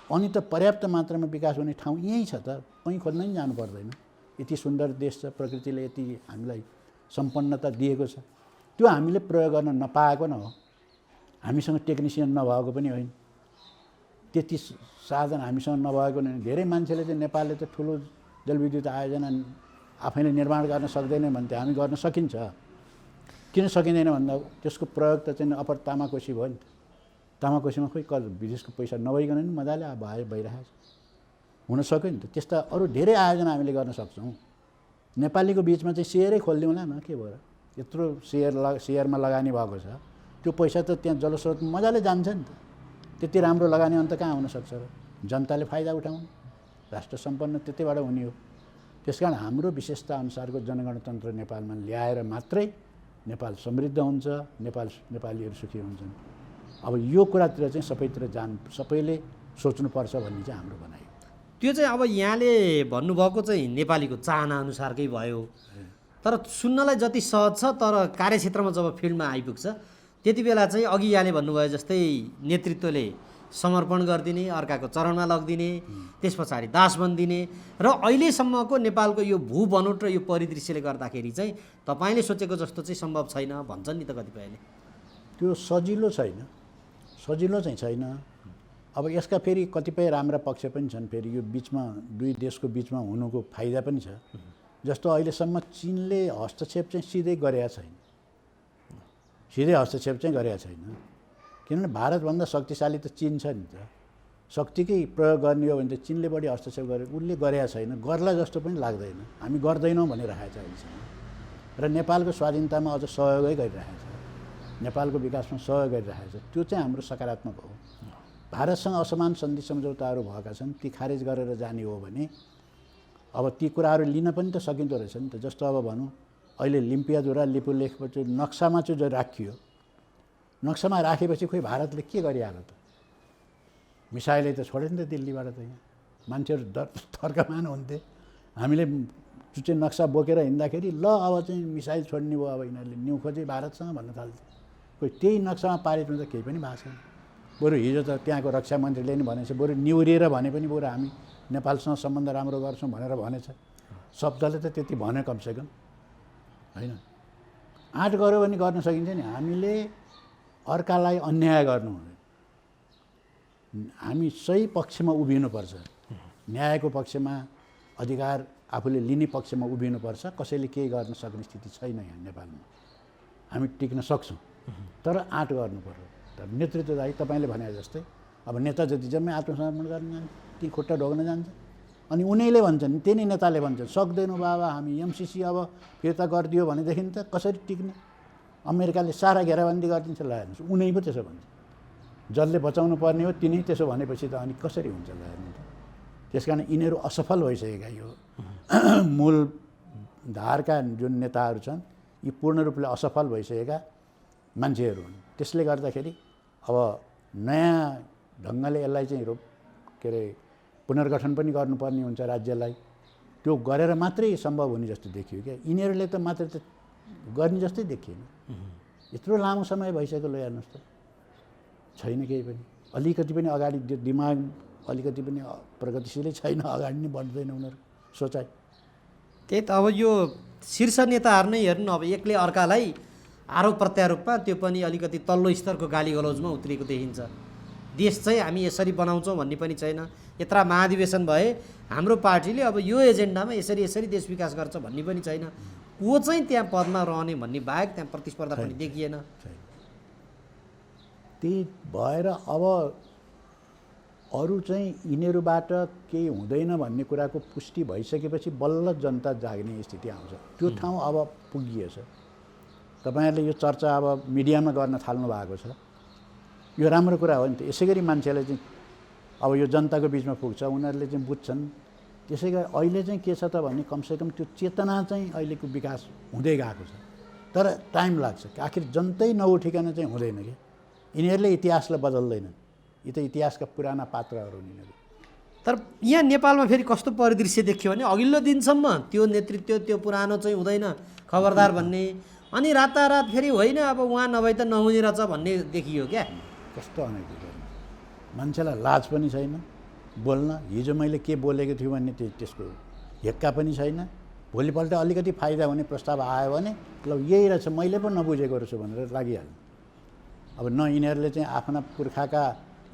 अनि त पर्याप्त मात्रामा विकास हुने ठाउँ यहीँ छ त, कहीँ खोज्न नि जानु पर्दैन। यति सुन्दर देश छ, प्रकृतिले यति हामीलाई सम्पन्नता दिएको छ, त्यो हामीले प्रयोग गर्न नपाएको न हो। हामीसँग टेक्निसियन नभएको पनि होइन, त्यति साधन हामीसँग नभएको नै। धेरै मान्छेले चाहिँ नेपालले त ठुलो जलविद्युत आयोजना आफैले निर्माण गर्न सक्दैन भन्थे, हामी गर्न सकिन्छ। किन सकिँदैन भन्दा त्यसको प्रयोग त चाहिँ अपर तामाकोसी भयो नि त। तामाकोसीमा खोइ विदेशको पैसा नभइकन नि मजाले भइरहेको छ, हुन सक्यो नि त। त्यस्ता अरू धेरै आयोजना हामीले गर्न सक्छौँ। नेपालीको बिचमा चाहिँ सेयरै खोलिदिउँला न, के भयो र? यत्रो सेयरमा लगानी भएको छ, त्यो पैसा त त्यहाँ जलस्रोत मजाले जान्छ नि त। त्यति राम्रो लगानी अन्त कहाँ हुनसक्छ र? जनताले फाइदा उठाउन्, राष्ट्र सम्पन्न त्यतिबाट हुने हो। त्यसकारण हाम्रो विशेषता अनुसारको जनगणतन्त्र नेपालमा ल्याएर मात्रै नेपाल समृद्ध हुन्छ, नेपालीहरू सुखी हुन्छन्। अब यो कुरातिर चाहिँ सबैले सोच्नुपर्छ भन्ने चाहिँ हाम्रो भनाइ। त्यो चाहिँ अब यहाँले भन्नुभएको चाहिँ नेपालीको चाहना अनुसारकै भयो, तर सुन्नलाई जति सहज छ, तर कार्यक्षेत्रमा जब फिल्डमा आइपुग्छ त्यति बेला चाहिँ अघि यहाँले भन्नुभयो जस्तै नेतृत्वले समर्पण गरिदिने, अर्काको चरणमा लगिदिने, त्यस पछाडि दास बनिदिने, र अहिलेसम्मको नेपालको यो भू बनोट र यो परिदृश्यले गर्दाखेरि चाहिँ तपाईँले सोचेको जस्तो चाहिँ सम्भव छैन भन्छन् नि त कतिपयले। त्यो सजिलो चाहिँ छैन। अब यसका फेरि कतिपय राम्रा पक्ष पनि छन्। फेरि यो बिचमा दुई देशको बिचमा हुनुको फाइदा पनि छ। जस्तो अहिलेसम्म चीनले हस्तक्षेप चाहिँ सिधै गरेका छैन, किनभने भारतभन्दा शक्तिशाली त चीन छ नि त। शक्तिकै प्रयोग गर्ने हो भने त चीनले बढी हस्तक्षेप गरे, उसले गरेका छैन, गर्ला जस्तो पनि लाग्दैन। हामी गर्दैनौँ भनिरहेको छ अहिलेसम्म, र नेपालको स्वाधीनतामा अझ सहयोगै गरिरहेको छ, नेपालको विकासमा सहयोग गरिरहेको छ। त्यो चाहिँ हाम्रो सकारात्मक हो। भारतसँग असमान सन्धि सम्झौताहरू भएका छन्, ती खारेज गरेर जाने हो भने अब ती कुराहरू लिन पनि त सकिँदो रहेछ नि त। जस्तो अब भनौँ अहिले लिम्पियाधुरा लिपुलेखपछि नक्सामा चाहिँ जो राखियो, नक्सामा राखेपछि खोइ भारतले के गरिहाल्यो त? मिसाइलले त छोड्यो नि त दिल्लीबाट त। यहाँ मान्छेहरू तर्कमान हुन्थे। हामीले त्यो चाहिँ नक्सा बोकेर हिँड्दाखेरि ल अब चाहिँ मिसाइल छोड्ने भयो, अब यिनीहरूले न्यु खोजे भारतसँग भन्न थाल्थे। खोइ त्यही नक्सामा पारित हुँदा केही पनि भएको छैन। बरु हिजो त त्यहाँको रक्षा मन्त्रीले नि भनेछ, बरु निहुरिएर भने पनि बरु हामी नेपालसँग सम्बन्ध राम्रो गर्छौँ भनेर भनेछ। शब्दले त त्यति भन्यो कमसेकम, होइन? आँट गऱ्यो भने गर्न सकिन्छ नि। हामीले अर्कालाई अन्याय गर्नु हुँदैन, हामी सही पक्षमा उभिनुपर्छ, न्यायको पक्षमा, अधिकार आफूले लिने पक्षमा उभिनुपर्छ। कसैले केही गर्न सक्ने स्थिति छैन यहाँ नेपालमा। हामी टिक्न सक्छौँ, तर आँट गर्नु पर्यो। तर नेतृत्वदायी तपाईँले भने जस्तै अब नेता जति जम्मै आत्मसमर्पण गर्न जान्छ, ती खुट्टा ढोग्न जान्छ, अनि उनीहरूले भन्छन्, त्यही नेताले भन्छन् सक्दैनौँ बाबा, हामी एमसिसी अब फिर्ता गरिदियो भनेदेखि त कसरी टिक्ने? अमेरिकाले सारा घेराबन्दी गरिदिन्छ, ल हेर्नुहोस्, उनी पो त्यसो भन्छ। जसले बचाउनु पर्ने हो तिनी त्यसो भनेपछि त अनि कसरी हुन्छ ल हेर्नु त। त्यस कारण यिनीहरू असफल भइसकेका यो मूल धारका जुन नेताहरू छन्, यी पूर्ण रूपले असफल भइसकेका मान्छेहरू हुन्। त्यसले गर्दाखेरि अब नयाँ ढङ्गले यसलाई चाहिँ के अरे पुनर्गठन पनि गर्नुपर्ने हुन्छ राज्यलाई। त्यो गरेर मात्रै सम्भव हुने जस्तो देखियो क्या। यिनीहरूले त मात्रै त गर्ने जस्तै देखिएन। यत्रो लामो समय भइसक्यो, ल हेर्नुहोस् त, छैन केही पनि। अलिकति पनि अगाडि दिमाग अलिकति पनि प्रगतिशीलै छैन, अगाडि नै बढ्दैन उनीहरू सोचाइ। त्यही त अब यो शीर्ष नेताहरू नै हेर्नु, अब एक्लै अर्कालाई आरोप प्रत्यारोपमा, त्यो पनि अलिकति तल्लो स्तरको गाली गलौजमा उत्रिएको देखिन्छ। देश चाहिँ हामी यसरी बनाउँछौँ भन्ने पनि छैन। यत्रा महाधिवेशन भए हाम्रो पार्टीले अब यो एजेन्डामा यसरी देश विकास गर्छ भन्ने पनि छैन। को चाहिँ त्यहाँ पदमा रहने भन्ने बाहेक त्यहाँ प्रतिस्पर्धा पनि देखिएन। त्यही भएर अब अरू चाहिँ यिनीहरूबाट केही हुँदैन भन्ने कुराको पुष्टि भइसकेपछि बल्ल जनता जाग्ने स्थिति आउँछ। त्यो ठाउँ अब पुगिएछ। तपाईँहरूले यो चर्चा अब मिडियामा गर्न थाल्नु भएको छ, यो राम्रो कुरा हो नि त। यसै गरी मान्छेले चाहिँ अब यो जनताको बिचमा पुग्छ, उनीहरूले चाहिँ बुझ्छन्। त्यसै गरी अहिले चाहिँ के छ त भने कमसेकम त्यो चेतना चाहिँ अहिलेको विकास हुँदै गएको छ, तर टाइम लाग्छ। आखिर जनतै नउठिकन चाहिँ हुँदैन क्या। यिनीहरूले इतिहासलाई बदल्दैनन्, यी त इतिहासका पुराना पात्रहरू हुन् यिनीहरू। तर यहाँ नेपालमा फेरि कस्तो परिदृश्य देखियो भने अघिल्लो दिनसम्म त्यो नेतृत्व त्यो पुरानो चाहिँ हुँदैन खबरदार भन्ने, अनि रातारात फेरि होइन अब उहाँ नभए त नहुने रहेछ भन्ने देखियो क्या। कस्तो अनैतिक, मान्छेलाई लाज पनि छैन बोल्न। हिजो मैले के बोलेको थिएँ भन्ने त्यसको हेक्का पनि छैन। भोलिपल्ट अलिकति फाइदा हुने प्रस्ताव आयो भने ल यही रहेछ, मैले पो नबुझेको रहेछु भनेर लागिहाल्नु। अब न यिनीहरूले चाहिँ आफ्ना पुर्खाका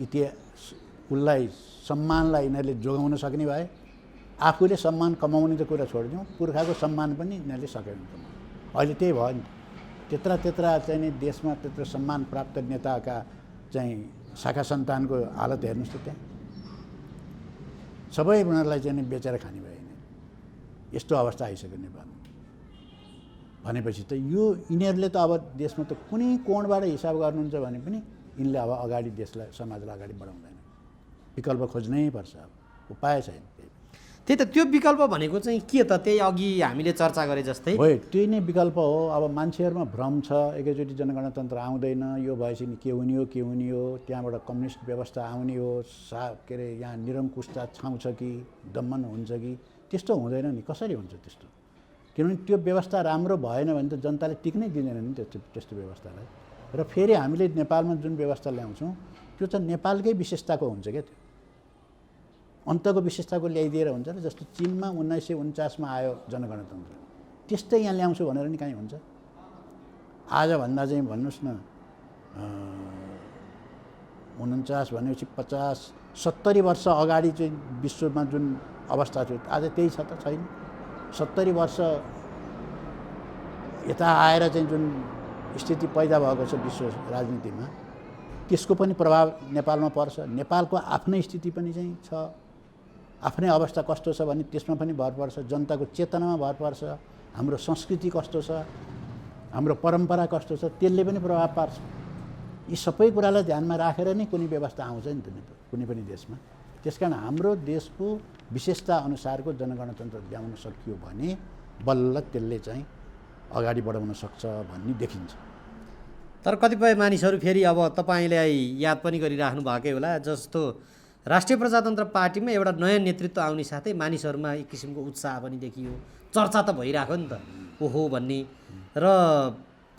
इतिहास उसलाई सम्मानलाई यिनीहरूले जोगाउन सक्ने भए, आफूले सम्मान कमाउने त कुरा छोडिदिउँ, पुर्खाको सम्मान पनि यिनीहरूले सकेन कमाउनु। अहिले त्यही भयो नि। त्यत्रा चाहिँ नि देशमा त्यत्रो सम्मान प्राप्त नेताका चाहिँ शाखा सन्तानको हालत हेर्नुहोस् त। त्यहाँ सबै उनीहरूलाई चाहिँ बेचेर खाने भयो। यस्तो अवस्था आइसक्यो नेपालमा भनेपछि त यो यिनीहरूले त अब देशमा त कुनै कोणबाट हिसाब गर्नुहुन्छ भने पनि यिनले अब अगाडि देशलाई समाजलाई अगाडि बढाउँदैन। विकल्प खोज्नै पर्छ, अब उपाय छैन। त्यही त त्यो विकल्प भनेको चाहिँ के त? त्यही अघि हामीले चर्चा गरे जस्तै हो, त्यही नै विकल्प हो। अब मान्छेहरूमा भ्रम छ, एकैचोटि जनगणतन्त्र आउँदैन, यो भएपछि के हुने हो, त्यहाँबाट कम्युनिस्ट व्यवस्था आउने हो, के अरे यहाँ निरङ्कुशता छाउँछ कि दमन हुन्छ कि, त्यस्तो हुँदैन नि। कसरी हुन्छ त्यस्तो? किनभने त्यो व्यवस्था राम्रो भएन भने त जनताले टिक्नै दिँदैन नि त्यस्तो व्यवस्थालाई। र फेरि हामीले नेपालमा जुन व्यवस्था ल्याउँछौँ त्यो चाहिँ नेपालकै विशेषताको हुन्छ क्या, त्यो अन्तको विशेषताको ल्याइदिएर हुन्छ। र जस्तो चिनमा 1949मा आयो जनगणतन्त्र, त्यस्तै यहाँ ल्याउँछु भनेर नि कहीँ हुन्छ? आजभन्दा चाहिँ भन्नुहोस् न 49 भनेपछि 50-70 वर्ष अगाडि चाहिँ विश्वमा जुन अवस्था थियो आज त्यही छ त? छैन। 70 वर्ष यता आएर चाहिँ जुन स्थिति पैदा भएको छ विश्व राजनीतिमा, त्यसको पनि प्रभाव नेपालमा पर्छ। नेपालको आफ्नै स्थिति पनि चाहिँ छ, आफ्नै अवस्था कस्तो छ भने त्यसमा पनि भर पर्छ। जनताको चेतनामा भर पर्छ, हाम्रो संस्कृति कस्तो छ, हाम्रो परम्परा कस्तो छ, त्यसले पनि प्रभाव पार्छ। यी सबै कुरालाई ध्यानमा राखेर नै कुनै व्यवस्था आउँछ नि त कुनै पनि देशमा। त्यसकारण हाम्रो देशको विशेषता अनुसारको जनगणतन्त्र ल्याउन सकियो भने बल्ल त्यसले चाहिँ अगाडि बढाउन सक्छ भन्ने देखिन्छ। तर कतिपय मानिसहरू फेरि अब तपाईँले याद पनि गरिराख्नु भएकै होला, जस्तो राष्ट्रिय प्रजातन्त्र पार्टीमा एउटा नयाँ नेतृत्व आउने साथै मानिसहरूमा एक किसिमको उत्साह पनि देखियो, चर्चा त भइरहेको नि त ओहो भन्ने। र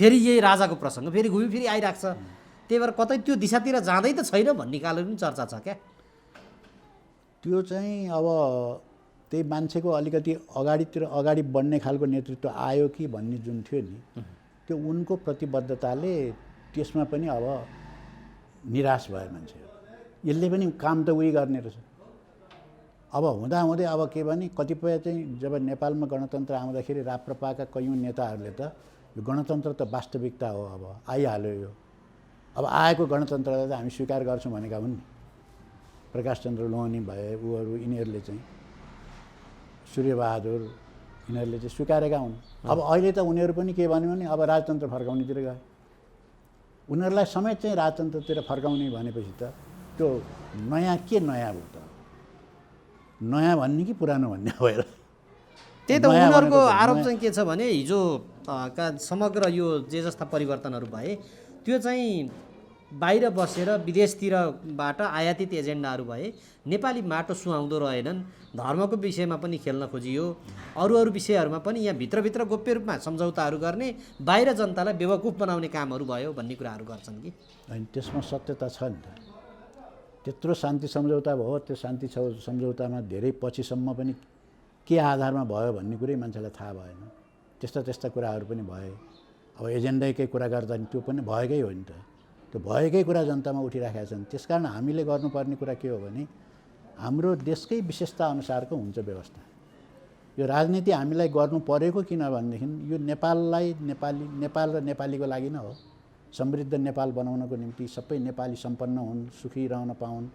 फेरि यही राजाको प्रसङ्ग फेरि घुमी फेरि आइरहेको छ। त्यही भएर कतै त्यो दिशातिर जाँदै त छैन भन्ने खालको पनि चर्चा छ क्या। त्यो चाहिँ अब त्यही मान्छेको अलिकति अगाडि बढ्ने खालको नेतृत्व आयो कि भन्ने जुन थियो नि, त्यो उनको प्रतिबद्धताले त्यसमा पनि अब निराश भयो मान्छे। यसले पनि काम त उही गर्ने रहेछ। अब हुँदाहुँदै अब के भने कतिपय चाहिँ जब नेपालमा गणतन्त्र आउँदाखेरि राप्रपाका कैयौँ नेताहरूले त यो गणतन्त्र त वास्तविकता हो, अब आइहाल्यो, यो अब आएको गणतन्त्रलाई त हामी स्वीकार गर्छौँ भनेका हुन् नि। प्रकाशचन्द्र लोहनी भए, उहरू, यिनीहरूले चाहिँ सूर्यबहादुर, यिनीहरूले चाहिँ स्वीकारेका हुन्। अब अहिले त उनीहरू पनि के भन्यो भने अब राजतन्त्र फर्काउनेतिर गए। उनीहरूलाई समेत चाहिँ राजतन्त्रतिर फर्काउने भनेपछि त त्यो नयाँ भयो त? नयाँ भन्ने कि पुरानो भन्ने भएर? त्यही त उनीहरूको आरोप चाहिँ के छ भने हिजो का समग्र यो जे जस्ता परिवर्तनहरू भए त्यो चाहिँ बाहिर बसेर विदेशतिरबाट आयातित एजेन्डाहरू भए, नेपाली माटो सुहाउँदो रहेनन्, धर्मको विषयमा पनि खेल्न खोजियो, अरू विषयहरूमा पनि यहाँ भित्रभित्र गोप्य रूपमा सम्झौताहरू गर्ने, बाहिर जनतालाई बेवकुफ बनाउने कामहरू भयो भन्ने कुराहरू गर्छन् कि? होइन, त्यसमा सत्यता छ नि त। त्यत्रो शान्ति सम्झौता भयो, त्यो शान्ति सम्झौतामा धेरै पछिसम्म पनि के आधारमा भयो भन्ने कुरै मान्छेलाई थाहा भएन। त्यस्ता कुराहरू पनि भए। अब एजेन्डाकै कुरा गर्दा नि त्यो पनि भएकै हो नि त। त्यो भएकै कुरा जनतामा उठिराखेका छन्। त्यसकारण हामीले गर्नुपर्ने कुरा के हो भने हाम्रो देशकै विशेषता अनुसारको हुन्छ व्यवस्था। यो राजनीति हामीलाई गर्नु परेको किन भनेदेखि यो नेपाल र नेपालीको लागि नै हो। समृद्ध नेपाल बनाउनको निम्ति सबै नेपाली सम्पन्न हुन्, सुखी रहन पाउन्,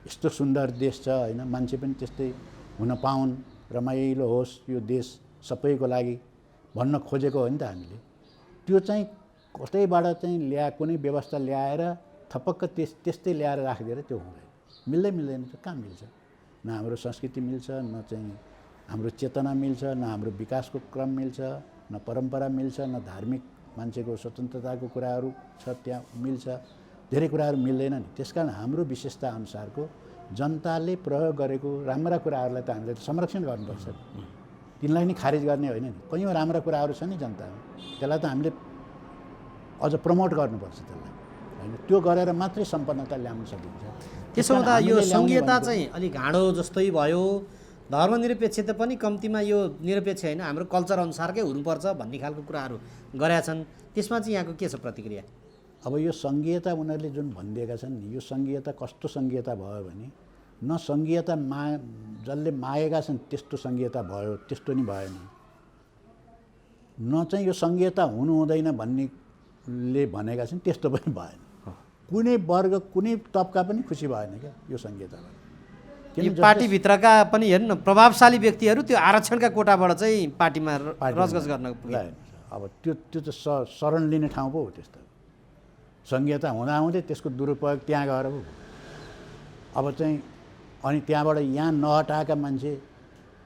यस्तो सुन्दर देश छ होइन, मान्छे पनि त्यस्तै हुन पाउन्, रमाइलो होस् यो देश सबैको लागि भन्न खोजेको हो नि त हामीले। त्यो चाहिँ कतैबाट चाहिँ कुनै व्यवस्था ल्याएर थपक्क त्यस्तै ल्याएर राखिदिएर त्यो हुँदैन, मिल्दैन। त कहाँ मिल्छ? न हाम्रो संस्कृति मिल्छ, न चाहिँ हाम्रो चेतना मिल्छ, न हाम्रो विकासको क्रम मिल्छ, न परम्परा मिल्छ, न धार्मिक मान्छेको स्वतन्त्रताको कुराहरू छ त्यहाँ मिल्छ। धेरै कुराहरू मिल्दैन नि। त्यसकारण हाम्रो विशेषता अनुसारको जनताले प्रयोग गरेको राम्रा कुराहरूलाई त हामीले संरक्षण गर्नुपर्छ, तिनलाई नि खारिज गर्ने होइन नि। कैयौँ राम्रा कुराहरू छ नि जनतामा, त्यसलाई त हामीले अझ प्रमोट गर्नुपर्छ त्यसलाई होइन। त्यो गरेर मात्रै सम्पन्नता ल्याउन सकिन्छ। त्यसो हुँदा यो सङ्घीयता चाहिँ अलिक घाँडो जस्तै भयो, धर्मनिरपेक्षता पनि कम्तीमा यो निरपेक्ष होइन, हाम्रो कल्चर अनुसारकै हुनुपर्छ भन्ने खालको कुराहरू गरेका छन्। त्यसमा चाहिँ यहाँको के छ प्रतिक्रिया? अब यो सङ्घीयता उनीहरूले जुन भनिदिएका छन् नि, यो सङ्घीयता कस्तो सङ्घीयता भयो भने न सङ्घीयता जसले मागेका छन् त्यस्तो सङ्घीयता भयो, त्यस्तो नि भएन। न चाहिँ यो सङ्घीयता हुनु हुँदैन भन्नेले भनेका छन् त्यस्तो पनि भएन। कुनै वर्ग कुनै तबका पनि खुसी भएन क्या यो सङ्घीयताबाट। यो पार्टीभित्रका पनि हेर्नु न, प्रभावशाली व्यक्तिहरू त्यो आरक्षणका कोटाबाट चाहिँ पार्टीमा रजगज गर्न पुगे। अब त्यो त शरण लिने ठाउँ पो हो त्यस्तो। सङ्घीयता हुँदाहुँदै त्यसको दुरुपयोग त्यहाँ गएर पो अब चाहिँ अनि त्यहाँबाट यहाँ नहटाएका मान्छे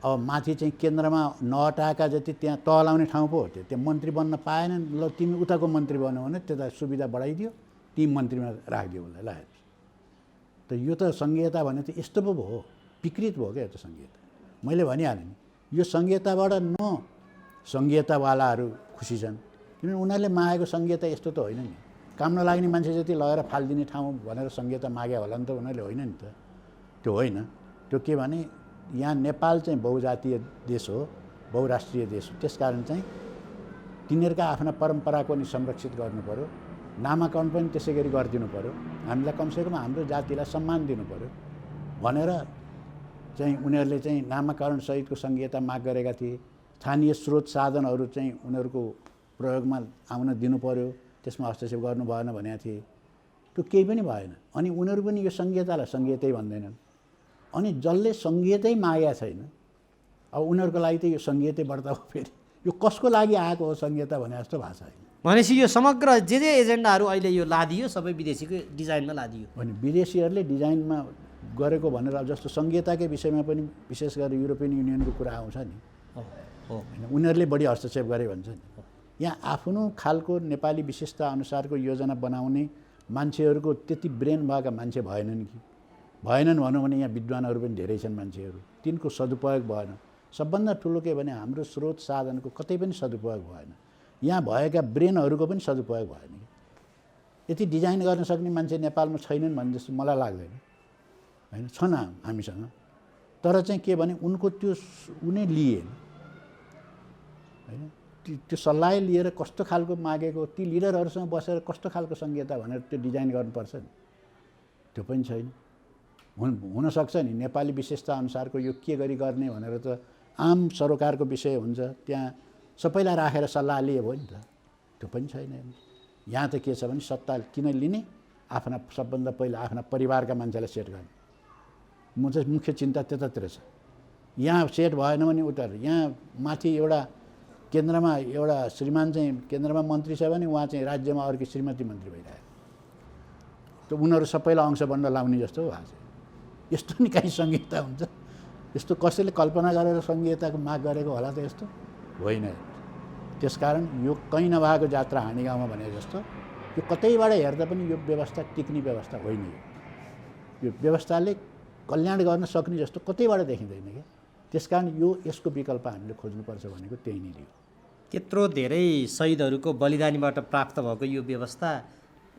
अब माथि चाहिँ केन्द्रमा नहटाएका जति त्यहाँ तलाउने ठाउँ पो हो त्यो मन्त्री बन्न पाएनन्। ल तिमी उताको मन्त्री बन्यो भने त्यता सुविधा बढाइदियो, ती मन्त्रीमा राखिदियो उसलाई ल। त यो त सङ्घीयता भने त यस्तो पो भयो, विकृत भयो क्या यो त सङ्घीयता। मैले भनिहालेँ नि, यो सङ्घीयताबाट न सङ्घीयतावालाहरू खुसी छन्, किनभने उनीहरूले मागेको सङ्घीयता यस्तो त होइन नि। काम नलाग्ने मान्छे जति लगेर फालिदिने ठाउँ भनेर सङ्घीयता मागे होला नि त उनीहरूले, होइन नि त। त्यो होइन, त्यो के भने यहाँ नेपाल चाहिँ बहुजातीय देश हो, बहुराष्ट्रिय देश हो। त्यसकारण चाहिँ तिनीहरूका आफ्ना परम्पराको नि संरक्षित गर्नु पऱ्यो, नामाकरण पनि त्यसै गरी गरिदिनु पऱ्यो। हामीलाई कमसेकम हाम्रो जातिलाई सम्मान दिनु पऱ्यो भनेर चाहिँ उनीहरूले चाहिँ नामाकरण सहितको सङ्घीयता माग गरेका थिए। स्थानीय स्रोत साधनहरू चाहिँ उनीहरूको प्रयोगमा आउन दिनु पऱ्यो, त्यसमा हस्तक्षेप गर्नु भएन भनेका थिए। त्यो केही पनि भएन। अनि उनीहरू पनि यो सङ्घीयतालाई सङ्घीयतै भन्दैनन्। अनि जसले सङ्घीयतै मागेका छैन, अब उनीहरूको लागि त यो सङ्घीयतै बढ्ता हो। फेरि यो कसको लागि आएको हो सङ्घीयता भने जस्तो भएको छैन। भनेपछि यो समग्र जे एजेन्डाहरू अहिले यो लादियो सबै विदेशीको डिजाइनमा लादियो भने विदेशीहरूले डिजाइनमा गरेको भनेर जस्तो सङ्घीयताकै विषयमा पनि विशेष गरेर युरोपियन युनियनको कुरा आउँछ नि, होइन उनीहरूले बढी हस्तक्षेप गरे भन्छ नि। यहाँ आफ्नो खालको नेपाली विशेषता अनुसारको योजना बनाउने मान्छेहरूको त्यति ब्रेन भएका मान्छे भएनन् कि, भएनन् भनौँ भने यहाँ विद्वानहरू पनि धेरै छन् मान्छेहरू, तिनको सदुपयोग भएन। सबभन्दा ठुलो के भने हाम्रो स्रोत साधनको कतै पनि सदुपयोग भएन, यहाँ भएका ब्रेनहरूको पनि सदुपयोग भएन। यति डिजाइन गर्न सक्ने मान्छे नेपालमा छैनन् भन्ने जस्तो मलाई लाग्दैन, होइन छन् हामीसँग। तर चाहिँ के भने उनको त्यो उनी लिएन, होइन त्यो सल्लाह लिएर कस्तो खालको मागेको, ती लिडरहरूसँग बसेर कस्तो खालको सङ्घीयता भनेर त्यो डिजाइन गर्नुपर्छ नि, त्यो पनि छैन। हुनसक्छ नि नेपाली विशेषता अनुसारको यो के गरी गर्ने भनेर त आम सरोकारको विषय हुन्छ, त्यहाँ सबैलाई राखेर सल्लाह लिए भयो नि त, त्यो पनि छैन। यहाँ त के छ भने सत्ता किन लिने, आफ्ना सबभन्दा पहिला आफ्ना परिवारका मान्छेलाई सेट गर्ने। म चाहिँ मुख्य चिन्ता त्यतातिर छ। यहाँ सेट भएन भने उता यहाँ माथि एउटा केन्द्रमा एउटा श्रीमान चाहिँ केन्द्रमा मन्त्री छ भने उहाँ चाहिँ राज्यमा अर्को श्रीमती मन्त्री भइरहेको, त उनीहरू सबैलाई अंश बन्न लाउने जस्तो भएको छ। यस्तो नि काहीँ सङ्घीयता हुन्छ? यस्तो कसैले कल्पना गरेर सङ्घीयताको माग गरेको होला त? यस्तो होइन। त्यसकारण यो कहीँ नभएको जात्रा हाँडी गाउँमा भने जस्तो यो कतैबाट हेर्दा पनि यो व्यवस्था टिक्ने व्यवस्था होइन। यो व्यवस्थाले कल्याण गर्न सक्ने जस्तो कतैबाट देखिँदैन क्या। त्यसकारण यसको विकल्प हामीले खोज्नुपर्छ भनेको त्यही नै हो। त्यत्रो धेरै शहीदहरूको बलिदानीबाट प्राप्त भएको यो व्यवस्था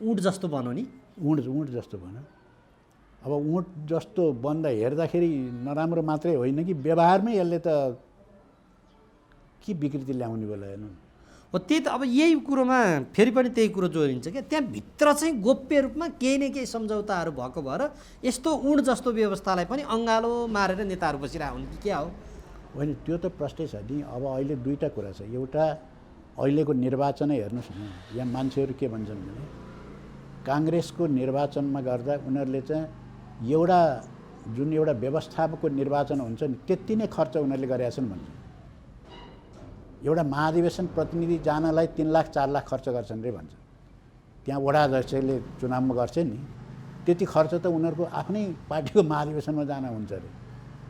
उँट जस्तो बन्यो नि। उँट जस्तो बन्यो। अब उँट जस्तो बन्दा हेर्दाखेरि नराम्रो मात्रै होइन कि व्यवहारमै यसले त के विकृति ल्याउने बेला हेर्नु हो। त्यही त अब यही कुरोमा फेरि पनि त्यही कुरो जोडिन्छ क्या, त्यहाँभित्र चाहिँ गोप्य रूपमा केही न केही सम्झौताहरू भएको भएर यस्तो उँट जस्तो व्यवस्थालाई पनि अँगालो मारेर नेताहरू बसिरहेको हुन् कि क्या हो? होइन, त्यो त प्रष्टै छ नि। अब अहिले दुईवटा कुरा छ। एउटा अहिलेको निर्वाचनै हेर्नुहोस् न, यहाँ मान्छेहरू के भन्छन् भने काङ्ग्रेसको निर्वाचनमा गर्दा उनीहरूले चाहिँ जुन एउटा व्यवस्थापकको निर्वाचन हुन्छ नि त्यति नै खर्च उनीहरूले गरेका छन् भन्छ। एउटा महाधिवेशन प्रतिनिधि जानलाई 3 लाख 4 लाख खर्च गर्छन् रे भन्छ। त्यहाँ वडा अध्यक्षले चुनावमा गर्छ नि त्यति खर्च त उनीहरूको आफ्नै पार्टीको महाधिवेशनमा जान हुन्छ अरे।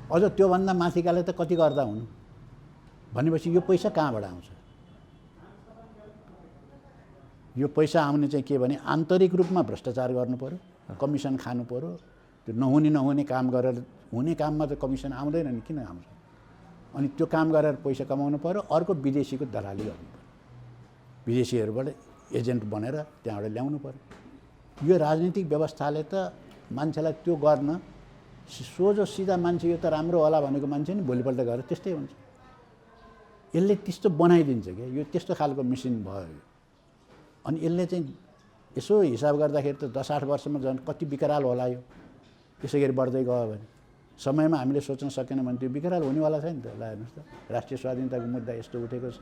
अझ त्योभन्दा माथिकाले त कति गर्दा हुनु भनेपछि यो पैसा कहाँबाट आउँछ? यो पैसा आउने चाहिँ के भने आन्तरिक रूपमा भ्रष्टाचार गर्नु पर्यो, कमिसन खानु पर्यो। त्यो नहुने काम गरेर, हुने काममा त कमिसन आउँदैन नि, किन आउँछ? अनि त्यो काम गरेर पैसा कमाउनु पर्यो। अर्को विदेशीको दलाली गर्नु पर्यो, विदेशीहरूबाट एजेन्ट बनेर त्यहाँबाट ल्याउनु पर्यो। यो राजनीतिक व्यवस्थाले त मान्छेलाई त्यो गर्न सोझो सिधा मान्छे यो त राम्रो होला भनेको मान्छे नि भोलिपल्ट गएर त्यस्तै हुन्छ। यसले त्यस्तो बनाइदिन्छ क्या, यो त्यस्तो खालको मेसिन भयो। अनि यसले चाहिँ यसो हिसाब गर्दाखेरि त 10-8 वर्षमा झन् कति विकराल होला यो यसै गरी बढ्दै गयो भने। समयमा हामीले सोच्न सकेन भने त्यो विकराल हुनेवाला छ नि त। ल हेर्नुहोस् त, राष्ट्रिय स्वाधीनताको मुद्दा यस्तो उठेको छ,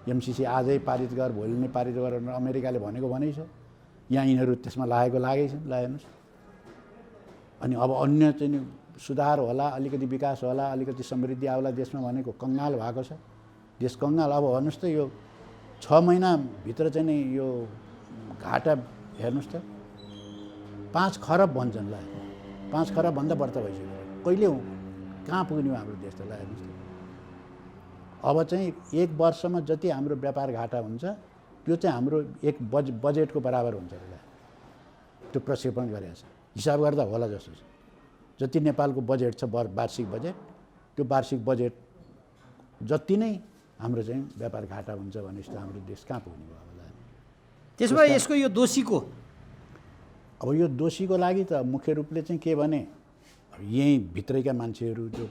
एमसिसी आजै पारित गर भोलि नै पारित गरेर अमेरिकाले भनेको भनेकै छ, यहाँ यिनीहरू त्यसमा लागेकै छन्। ल हेर्नुहोस्, अनि अब अन्य चाहिँ सुधार होला, अलिकति विकास होला, अलिकति समृद्धि आउला देशमा भनेको कङ्गाल भएको छ देश, कङ्गाल। अब हेर्नुहोस् त यो 6 महिनाभित्र चाहिँ नि यो घाटा हेर्नुहोस् त 5 खरब भन्छन् ल 5 खरबभन्दा बढ्ता भइसक्यो कहिले कहाँ पुग्ने हो हाम्रो देश त ल हेर्नुहोस् त अब चाहिँ 1 वर्षमा जति हाम्रो व्यापार घाटा हुन्छ त्यो चाहिँ हाम्रो एक बजेटको बराबर हुन्छ ल त्यो प्रक्षेपण गरेको छ हिसाब गर्दा होला जस्तो छ जति नेपालको बजेट छ वार्षिक बजेट त्यो वार्षिक बजेट जति नै हाम्रो चाहिँ व्यापार घाटा हुन्छ भनेपछि त हाम्रो देश कहाँ पुग्ने भयो होला त्यसो भए यसको यो दोषीको अब यो दोषीको लागि त मुख्य रूपले चाहिँ के भने यही भित्रैका मान्छेहरू जो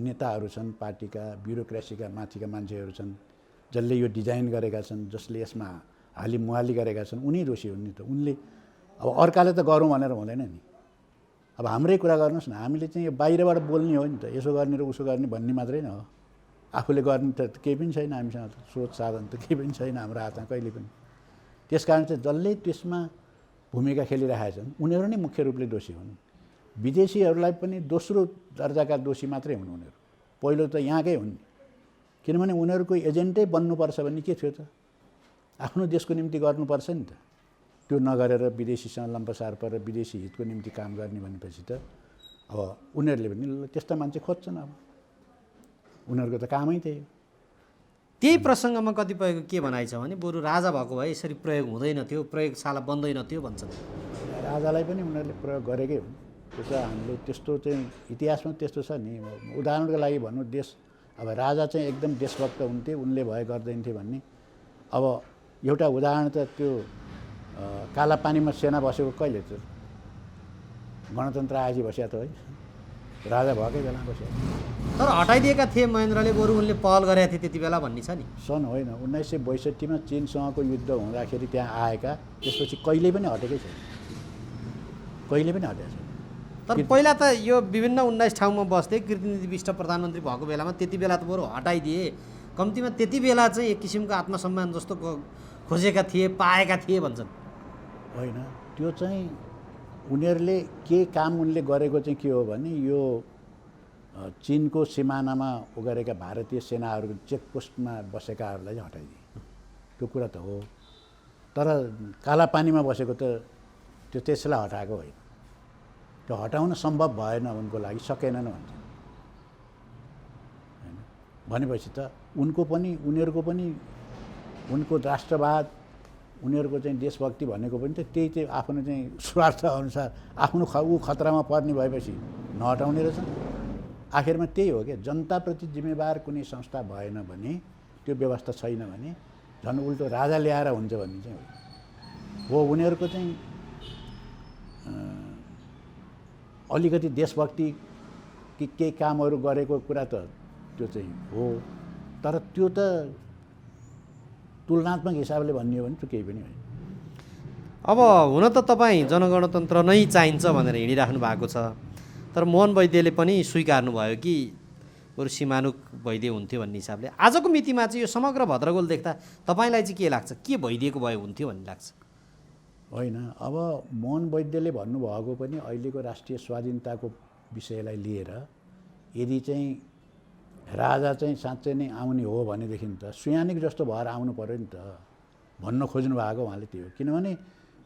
नेताहरू छन् पार्टीका ब्युरोक्रेसीका माथिका मान्छेहरू छन् जसले यो डिजाइन गरेका छन् जसले यसमा हालिमुहाली गरेका छन् उनी दोषी हुन् नि त उनले अब अर्काले त गरौँ भनेर हुँदैन नि अब हाम्रै कुरा गर्नुहोस् न हामीले चाहिँ यो बाहिरबाट बोल्ने हो नि त यसो गर्ने र उसो गर्ने भन्ने मात्रै न हो आफूले गर्ने त केही पनि छैन हामीसँग स्रोत साधन त केही पनि छैन हाम्रो हातमा कहिले पनि त्यस कारण चाहिँ जसले त्यसमा भूमिका खेलिरहेका छन् उनीहरू नै मुख्य रूपले दोषी हुन् विदेशीहरूलाई पनि दोस्रो दर्जाका दोषी मात्रै हुन् उनीहरू पहिलो त यहाँकै हुन् किनभने उनीहरूको एजेन्टै बन्नुपर्छ भन्ने के थियो त आफ्नो देशको निम्ति गर्नुपर्छ नि त त्यो नगरेर विदेशीसँग लम्पसार परेर विदेशी हितको निम्ति काम गर्ने भनेपछि त अब उनीहरूले पनि त्यस्ता मान्छे खोज्छन् अब उनीहरूको त कामै त्यही प्रसङ्गमा कतिपयको के भनाइ छ भने बरु राजा भएको भए यसरी प्रयोग हुँदैन थियो प्रयोगशाला बन्दैन थियो भन्छन् राजालाई पनि उनीहरूले प्रयोग गरेकै हुन् त्यसो हामीले त्यस्तो चाहिँ इतिहासमा त्यस्तो छ नि उदाहरणको लागि भन्नु देश अब राजा चाहिँ एकदम देशभक्त हुन्थे उनले भए गर्दैन्थे भन्ने अब एउटा उदाहरण त त्यो कालापानीमा सेना बसेको कहिले थियो गणतन्त्र आएपछि बस्या त है राजा भएकै बेला बस्यो तर हटाइदिएका थिए महेन्द्रले बरु उनले पहल गरेका थिए त्यति बेला भन्ने छ नि सन् होइन 1962मा चीनसँगको युद्ध हुँदाखेरि त्यहाँ आएका त्यसपछि कहिले पनि हटेकै छैन कहिले पनि हटेको छैन तर पहिला त यो विभिन्न 19 ठाउँमा बस्थे कृतिनिधि विष्ट प्रधानमन्त्री भएको बेलामा त्यति बेला त बरु हटाइदिए कम्तीमा त्यति बेला चाहिँ एक किसिमको आत्मसम्मान जस्तो खोजेका थिए पाएका थिए भन्छन् होइन त्यो चाहिँ उनीहरूले के काम उनले गरेको चाहिँ के हो भने यो चीनको सिमानामा गरेका भारतीय सेनाहरूको चेकपोस्टमा बसेकाहरूलाई चाहिँ हटाइदिए त्यो कुरा त हो तर कालापानीमा बसेको त त्यो त्यसलाई हटाएको होइन त्यो हटाउन सम्भव भएन उनको लागि सकेनन् भन्छ होइन भनेपछि त उनको पनि उनीहरूको पनि उनको राष्ट्रवाद उनीहरूको चाहिँ देशभक्ति भनेको पनि त त्यही चाहिँ आफ्नो चाहिँ स्वार्थ अनुसार आफ्नो ऊ खतरामा पर्ने भएपछि नहटाउने रहेछ आखिरमा त्यही हो क्या जनताप्रति जिम्मेवार कुनै संस्था भएन भने त्यो व्यवस्था छैन भने झन् उल्टो राजा ल्याएर हुन्छ भन्ने चाहिँ हो उनीहरूको चाहिँ अलिकति देशभक्ति कि केही कामहरू गरेको कुरा त त्यो चाहिँ हो तर त्यो त तुलनात्मक हिसाबले भन्ने हो भने त्यो केही पनि होइन अब हुन त तपाईँ जनगणतन्त्र नै चाहिन्छ भनेर हिँडिराख्नु भएको छ तर मोहन वैद्यले पनि स्वीकार्नु भयो कि बरु सीमानुक वैद्य हुन्थ्यो भन्ने हिसाबले आजको मितिमा चाहिँ यो समग्र भद्रगोल देख्दा तपाईँलाई चाहिँ के लाग्छ के भइदिएको भए हुन्थ्यो भन्ने लाग्छ होइन अब मोहन वैद्यले भन्नुभएको पनि अहिलेको राष्ट्रिय स्वाधीनताको विषयलाई लिएर यदि चाहिँ राजा चाहिँ साँच्चै नै आउने हो भनेदेखि त सुयानिक जस्तो भएर आउनु पर्यो नि त भन्न खोज्नु भएको उहाँले त्यो हो किनभने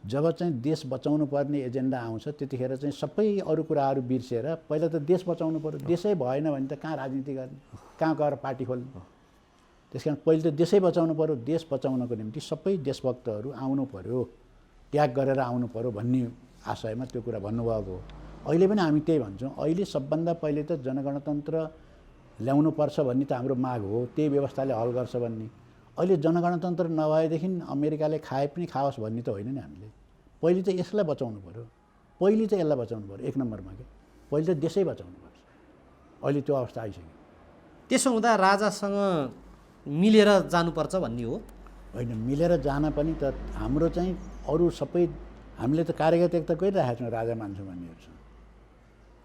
जब चाहिँ देश बचाउनु पर्ने एजेन्डा आउँछ त्यतिखेर चाहिँ सबै अरू कुराहरू बिर्सेर पहिला त देश बचाउनु पर्यो देशै भएन भने त कहाँ राजनीति गर्ने कहाँ गएर पार्टी खोल्ने त्यस कारण पहिले त देशै बचाउनु पर्यो देश बचाउनको निम्ति सबै देशभक्तहरू आउनु पर्यो त्याग गरेर आउनु पर्यो भन्ने आशयमा त्यो कुरा भन्नुभएको हो अहिले पनि हामी त्यही भन्छौँ अहिले सबभन्दा पहिले त जनगणतन्त्र ल्याउनुपर्छ भन्ने त हाम्रो माग हो त्यही व्यवस्थाले हल गर्छ भन्ने अहिले जनगणतन्त्र नभएदेखि अमेरिकाले खाए पनि खाओस् भन्ने त होइन नि हामीले पहिले त यसलाई बचाउनु पर्यो पहिले चाहिँ यसलाई बचाउनु पर्यो एक नम्बरमा के पहिले त देशै बचाउनु पर्छ अहिले त्यो अवस्था आइसक्यो त्यसो हुँदा राजासँग मिलेर जानुपर्छ भन्ने हो होइन मिलेर जान पनि त हाम्रो चाहिँ अरू सबै हामीले त कार्यगत त गरिरहेका छौँ राजा मान्छौँ भन्नेहरूसँग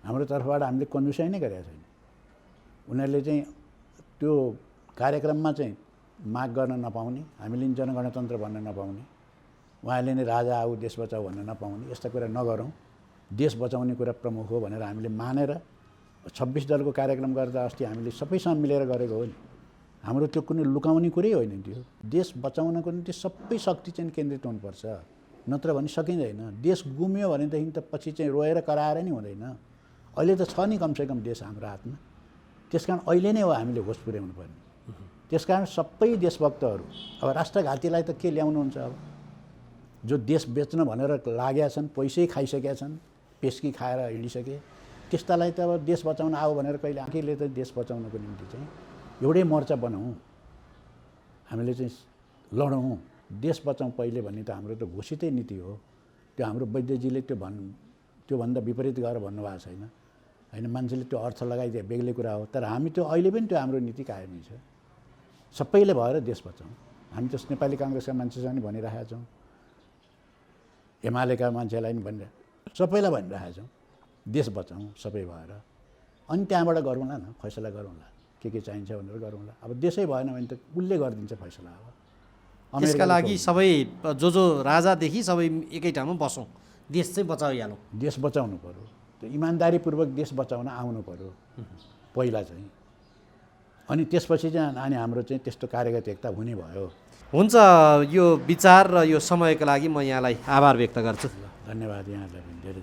हाम्रो तर्फबाट हामीले कन्जुसाइ नै गरेका छैन उनीहरूले चाहिँ त्यो कार्यक्रममा चाहिँ माग गर्न नपाउने हामीले जनगणतन्त्र भन्न नपाउने उहाँले नै राजा आऊ देश बचाऊ भन्न नपाउने यस्ता कुरा नगरौँ देश बचाउने कुरा प्रमुख हो भनेर हामीले मानेर 26 दलको कार्यक्रम गर्दा अस्ति हामीले सबैसँग मिलेर गरेको हो नि हाम्रो त्यो कुनै लुकाउने कुरै होइन त्यो देश बचाउनको निम्ति सबै शक्ति चाहिँ केन्द्रित हुनुपर्छ नत्र भने सकिँदैन। देश गुम्यो भनेदेखि त पछि चाहिँ रोएर कराएर नि हुँदैन। अहिले त छ नि कमसेकम देश हाम्रो हातमा। त्यसकारण अहिले नै हो हामीले होस पुर्याउनु पर्ने। त्यसकारण सबै देशभक्तहरू अब राष्ट्रघातीलाई त के ल्याउनुहुन्छ? अब जो देश बेच्न भनेर लागेका छन्, पैसै खाइसकेका छन्, पेस्की खाएर हिँडिसके, त्यस्तालाई त अब देश बचाउन आऊ भनेर कहिले आखिरले त देश बचाउनको निम्ति चाहिँ एउटै मोर्चा बनाऊँ, हामीले चाहिँ लडौँ, देश बचाउँ पहिले भन्ने त हाम्रो त घोषितै नीति हो। त्यो हाम्रो वैद्यजीले त्योभन्दा विपरीत गरेर भन्नुभएको छैन होइन। मान्छेले त्यो अर्थ लगाइदिए बेग्लै कुरा हो। तर हामी त्यो अहिले पनि त्यो हाम्रो नीति कायमै छ। सबैले भएर देश बचाउँ। हामी त नेपाली काङ्ग्रेसका मान्छेसँग नि भनिरहेका छौँ, एमालेका मान्छेलाई नि भनिरहेको, सबैलाई भनिरहेका छौँ, देश बचाउँ सबै भएर। अनि त्यहाँबाट गरौँला न, फैसला गरौँला के चाहिन्छ भनेर गरौँला। अब देशै भएन भने त उसले गरिदिन्छ फैसला। अब त्यसका लागि सबै जो राजादेखि सबै एकै ठाउँमा बसौँ, देश चाहिँ बचाइहालौँ। देश बचाउनु पऱ्यो, त्यो इमान्दारीपूर्वक देश बचाउन आउनु पऱ्यो पहिला चाहिँ। अनि त्यसपछि चाहिँ अनि हाम्रो चाहिँ त्यस्तो कार्यगत एकता हुने भयो। हुन्छ, यो विचार र यो समयको लागि म यहाँलाई आभार व्यक्त गर्छु। धन्यवाद। यहाँलाई पनि धेरै